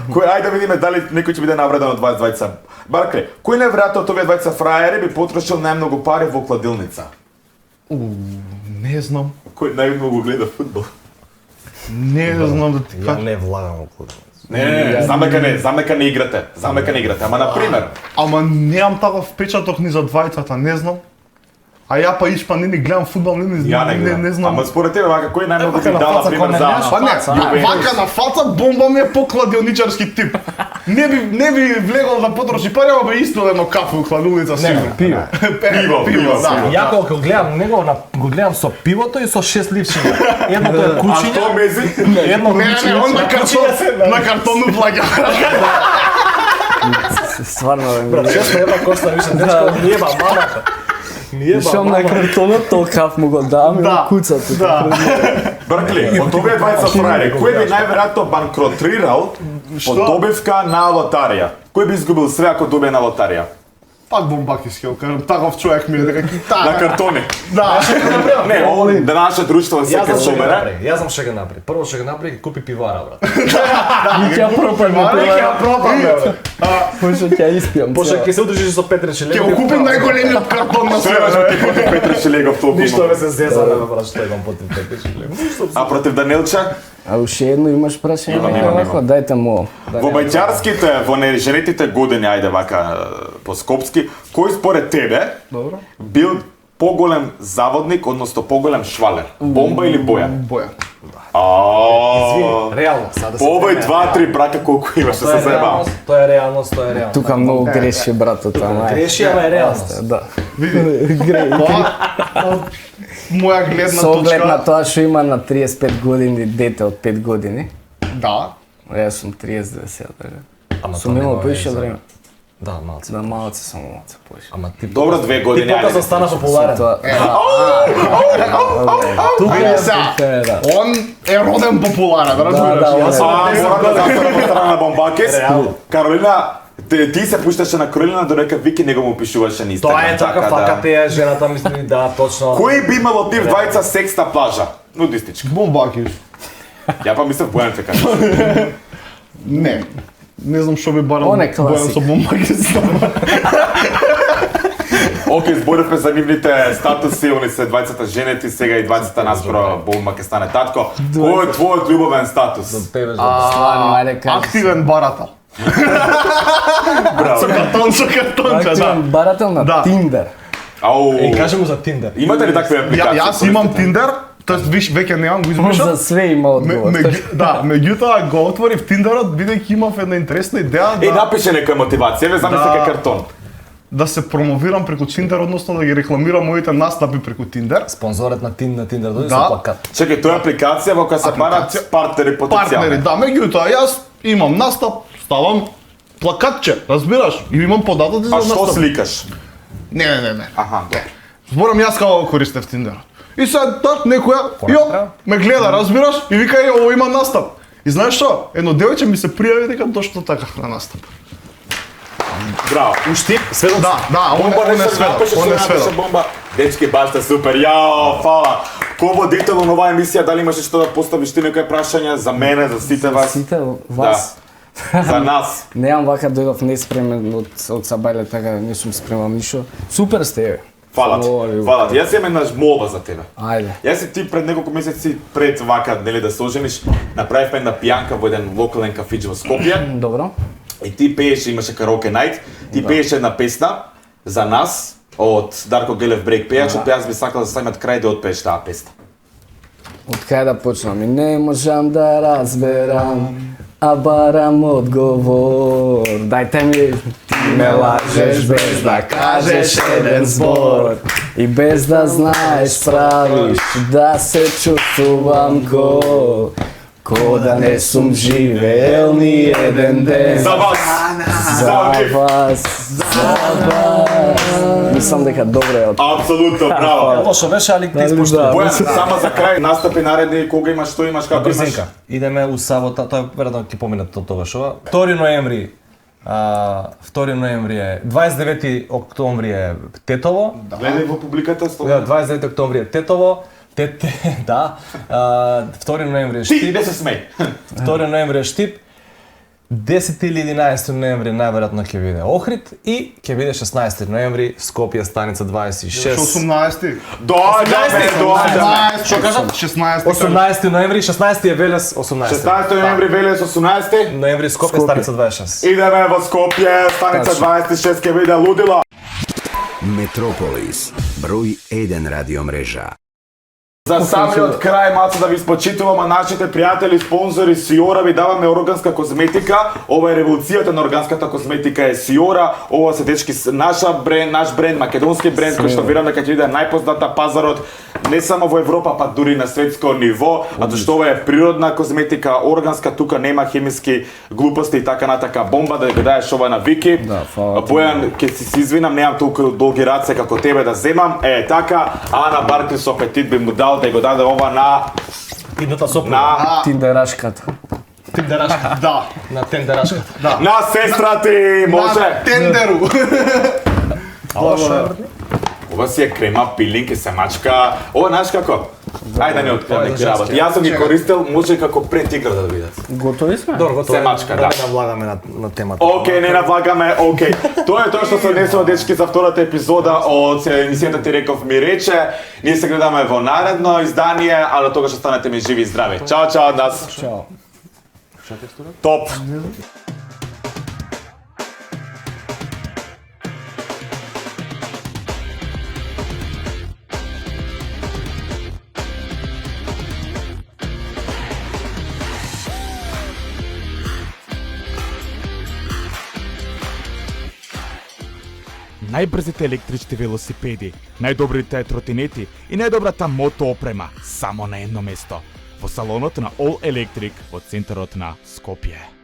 Speaker 2: Ајде да видиме дали некој ќе биде навреден од 22. Баркле, кој неверојатно од овие 20 фрајери би потрошил најмногу пари во кладилница?
Speaker 3: Не знам.
Speaker 2: Кој најмногу гледа фудбал?
Speaker 3: Не знам да ти
Speaker 4: Ја
Speaker 3: кажам.
Speaker 4: не влагам во клуб.
Speaker 2: Не, знам дека не играте. Ама на пример,
Speaker 3: Ама немам таков впечаток ни за двајцата, не знам. А ја па ишпа не гледам фудбал,
Speaker 2: ја не гледам.
Speaker 3: не знам.
Speaker 2: Ама според тебе вака кој најмногу
Speaker 4: Вака
Speaker 2: би
Speaker 4: на
Speaker 2: дала
Speaker 4: фаца,
Speaker 2: пример
Speaker 4: кој не
Speaker 2: за
Speaker 4: знаеш,
Speaker 3: Па не,
Speaker 2: Јувентус?
Speaker 3: вака на фаца бомба ми е покладилничарски тип. Не би влегол да потроши пари, ама би исто едно кафе у кладилница сигурно.
Speaker 4: пиво.
Speaker 2: Пиво,
Speaker 3: да.
Speaker 4: Ја кога го гледам него, го гледам со пивото и со 6 ливчиња. Едното е
Speaker 2: А што
Speaker 4: кучиња,
Speaker 2: мези?
Speaker 4: едно
Speaker 3: Не, он на картон, на картону плаќа.
Speaker 5: Стварно,
Speaker 4: Брат, 6 евра кошта више дечко, ни еба мамата. Ни еба
Speaker 5: Шом на
Speaker 4: мамата.
Speaker 5: картонот, толкав му го давам и
Speaker 3: Да,
Speaker 5: куцата.
Speaker 3: да.
Speaker 2: Бркли, од овие 20 фрајери, кој би најверојатно банкротрирал
Speaker 3: Што?
Speaker 2: од добивка на лотарија? Кој би изгубил све ако добие на лотарија?
Speaker 3: Пак бомбакиски, кажам, таков човек ми е дека
Speaker 2: На картони.
Speaker 3: Да.
Speaker 2: Не, овој да наше друштво
Speaker 4: Јас
Speaker 2: секој
Speaker 4: знам што ќе
Speaker 2: собере.
Speaker 4: направи. Јас знам што ќе направи. Прво што ќе направи ќе купи пивара, брат.
Speaker 5: Ќе пропадне
Speaker 3: Ќе пропадне.
Speaker 5: Пошто ќе испијам.
Speaker 4: Пошто
Speaker 5: цела.
Speaker 4: ќе се удржиш со Петре Челев.
Speaker 3: Ќе го купим најголемиот картон на
Speaker 2: Све што ти
Speaker 3: света.
Speaker 2: купи Петро Шелегов толку.
Speaker 4: Ништо не се зезаме, брат, што имам против Петре Челев.
Speaker 2: А против Данилче?
Speaker 5: А уште едно имаш прашање?
Speaker 2: Имам.
Speaker 5: Вако, дајте му.
Speaker 2: Во мајчарските, во неженетите години, ајде вака по скопски, кој според тебе
Speaker 3: Добро.
Speaker 2: бил поголем заводник, односно поголем швалер? Бомба или Бојан?
Speaker 3: Боја.
Speaker 4: Реално, сада да се.
Speaker 2: По овој
Speaker 4: приме,
Speaker 2: 2-3 брака колку имаше
Speaker 4: Тоа
Speaker 2: се
Speaker 4: е
Speaker 2: заебавам.
Speaker 4: реалност, тоа е реалност, тоа е реалност.
Speaker 5: Тука многу греши братот, ама.
Speaker 4: Греши, ама е реалност.
Speaker 5: Да.
Speaker 3: Тоа од моја гледна
Speaker 5: Со оглед на
Speaker 3: точка.
Speaker 5: тоа што има на 35 години дете од 5 години.
Speaker 3: Да.
Speaker 5: Јас сум 32 сега, така.
Speaker 4: Ама
Speaker 5: Сум
Speaker 4: тоа
Speaker 5: имал
Speaker 4: нема
Speaker 5: поише
Speaker 4: веза.
Speaker 5: време.
Speaker 4: Да, малце.
Speaker 5: Да, малце сум малце поише.
Speaker 4: Ама ти
Speaker 2: Добро, 2 години,
Speaker 4: Ти покажа
Speaker 2: ајде.
Speaker 4: стана популарен.
Speaker 5: Тоа.
Speaker 4: Тука
Speaker 3: Ајде
Speaker 4: е
Speaker 3: сега.
Speaker 5: Да.
Speaker 3: Он е роден популарен,
Speaker 5: Да,
Speaker 3: разбираш?
Speaker 5: да,
Speaker 3: Јас сум
Speaker 2: А,
Speaker 3: десет
Speaker 2: морам да
Speaker 3: години.
Speaker 2: застанам по страна на Бомбакес.
Speaker 4: Реално.
Speaker 2: Каролина, ти се пушташе на Каролина додека Вики него му пишуваше на Инстаграм.
Speaker 4: Тоа е така, фака те е, жената мисли, да, точно.
Speaker 2: Кој би имал од нив двајца секс на плажа? Нудистичка.
Speaker 3: Бомбакиш.
Speaker 2: Ја па мислев Бојан те кажа.
Speaker 3: Не. Не знам што би барал
Speaker 5: Он е
Speaker 3: Бојан
Speaker 5: класик.
Speaker 3: со бомбакис.
Speaker 2: Океј, зборевме за нивните статуси, они се двајцата женети, сега и двајцата наскоро Бомба ќе стане татко. Кој е твојот љубовен статус?
Speaker 4: Тебе за
Speaker 5: Стварно, ајде кажи.
Speaker 3: Активен барател. Со картонче, да.
Speaker 5: Активен барател на
Speaker 3: Да.
Speaker 5: Тиндер.
Speaker 2: Ау.
Speaker 4: И кажи му за Тиндер.
Speaker 2: Имате ли такви апликации?
Speaker 3: Јас имам Тиндер, тоест виш веќе немам го измишав.
Speaker 5: За све има одговор.
Speaker 3: Да, меѓутоа го отворив Тиндерот бидејќи имав една интересна идеја
Speaker 2: Е,
Speaker 3: да,
Speaker 2: напише нека мотивација, ве замисли
Speaker 3: Да.
Speaker 2: како картон.
Speaker 3: да се промовирам преку Тиндер, односно да ги рекламирам моите настапи преку Тиндер.
Speaker 4: Спонзорот на Тиндер дојде
Speaker 3: Да.
Speaker 4: со плакат.
Speaker 2: Чекај, тоа е апликација во која се барат
Speaker 3: Апликација.
Speaker 2: партнери
Speaker 3: Партнери,
Speaker 2: потенцијални.
Speaker 3: да, меѓутоа јас имам настап, ставам плакатче, разбираш? И имам податоци за
Speaker 2: А што
Speaker 3: настап.
Speaker 2: сликаш?
Speaker 3: Не.
Speaker 2: Аха, добро.
Speaker 3: Зборам јас како го користев Тиндерот. И сега так некоја,
Speaker 4: Понатра?
Speaker 3: ме гледа, разбираш? И вика е, ово има настап. И знаеш што? Едно девојче ми се пријави дека дошло така на настап.
Speaker 2: Браво.
Speaker 4: Уштип, сведок.
Speaker 3: Да, он
Speaker 2: Бомба
Speaker 3: е
Speaker 2: не се
Speaker 3: сведок,
Speaker 2: напише,
Speaker 3: он
Speaker 2: што
Speaker 3: е
Speaker 2: напише
Speaker 3: сведок.
Speaker 2: Бомба. Дечки, баш сте супер, јао, фала. Ко водител на оваа емисија, дали имаш што да поставиш ти некои прашања за мене, за сите вас?
Speaker 5: Сите вас.
Speaker 2: За нас.
Speaker 5: Немам вака дојдов неспремен од Сабајле, така не сум спремал ништо. Супер сте, бе.
Speaker 2: Фала ти,
Speaker 5: Само,
Speaker 2: фала ти. Јас имам една молба за тебе.
Speaker 5: Ајде.
Speaker 2: Јас и ти пред неколку месеци пред вака, нели да се ожениш, направивме една пијанка во еден локален кафич во Скопје.
Speaker 5: Добро.
Speaker 2: И ти пееше, имаше караоке најт, ти пееше една песна за нас од Дарко Гелев Брейк пејачот, јас би сакал да сајмат крај да отпееш таа песна.
Speaker 5: Од кај да почнам? И не можам да разберам, а барам одговор. Дајте ми, ти ме лажеш без да кажеш еден збор. И без да знаеш правиш да се чувствувам ко да не сум живеел ни еден ден.
Speaker 2: За вас!
Speaker 5: За
Speaker 2: нив!
Speaker 5: вас, за вас. Мислам дека добре е од
Speaker 2: Апсолутно, браво!
Speaker 4: Лошо беше, али ти испушти.
Speaker 5: Да.
Speaker 2: Бојан, само за крај, настапи наредни, кога имаш, што имаш, како имаш?
Speaker 4: Брзинка. Идеме у сабота, тоа веројатно ќе поминат од тогаш ова. 2 ноември. 2 ноември е 29 октомври е Тетово.
Speaker 2: Гледај во публиката,
Speaker 4: Да,
Speaker 2: слободно.
Speaker 4: 29 октомври е Тетово. Да. 2 ноември е
Speaker 2: Ти,
Speaker 4: Штип.
Speaker 2: не се смеј.
Speaker 4: 2 ноември е Штип. 10 или 11 ноември најверојатно ќе биде Охрид и ќе биде 16 ноември Скопје станица 26.
Speaker 3: 18.
Speaker 2: Доаѓаме, доаѓаме.
Speaker 3: Што кажам? 16.
Speaker 4: 18 ноември, 16 е Велес, 18.
Speaker 2: 16 ноември, Велес 18.
Speaker 4: ноември Скопје станица 26.
Speaker 2: Идеме во Скопје, станица 26 ќе биде лудила.
Speaker 1: Метрополис, број 1 радиомрежа.
Speaker 2: За самиот крај, малце да ви спочитуваме нашите пријатели, спонзори Сиора, ви даваме органска козметика. Ова е револуцијата на органската козметика е Сиора. Ова се дечки наш бренд, македонски бренд, кој што верам дека ќе биде најпозната пазарот не само во Европа, па дури на светско ниво, затоа што ова е природна козметика, органска, тука нема хемиски глупости и така натака. Бомба да го даеш ова на Вики.
Speaker 5: Да, фала ти.
Speaker 2: Бојан, ќе се извинам, немам толку долги раце како тебе да земам. Така, Ана Баркли со апетит би му дал да го даде ова на
Speaker 4: Идната сопна.
Speaker 5: Тиндерашката.
Speaker 4: Тендерашка.
Speaker 3: Да.
Speaker 4: На тендерашката.
Speaker 2: на сестра ти, може.
Speaker 3: На тендеру.
Speaker 2: Ова си е крема, пилинг и се мачка. Ова знаеш како? Ајде да не открием неки работи. Јас сум ги користел, може и како пред игра да видат.
Speaker 5: Готови сме?
Speaker 4: Добро, готово.
Speaker 2: Се мачка, да.
Speaker 4: Да не навлагаме на темата.
Speaker 2: Океј, не навлагаме, океј. Тоа е тоа што се однесува, дечки, за втората епизода од емисијата Ти реков ми рече. Ние се гледаме во наредно издание, а до тогаш останете ми живи и здрави. Чао, чао од нас.
Speaker 5: Чао.
Speaker 2: Топ.
Speaker 6: Најбрзите електрични велосипеди, најдобрите тротинети и најдобрата мотоопрема само на едно место. Во салонот на All Electric во центарот на Скопје.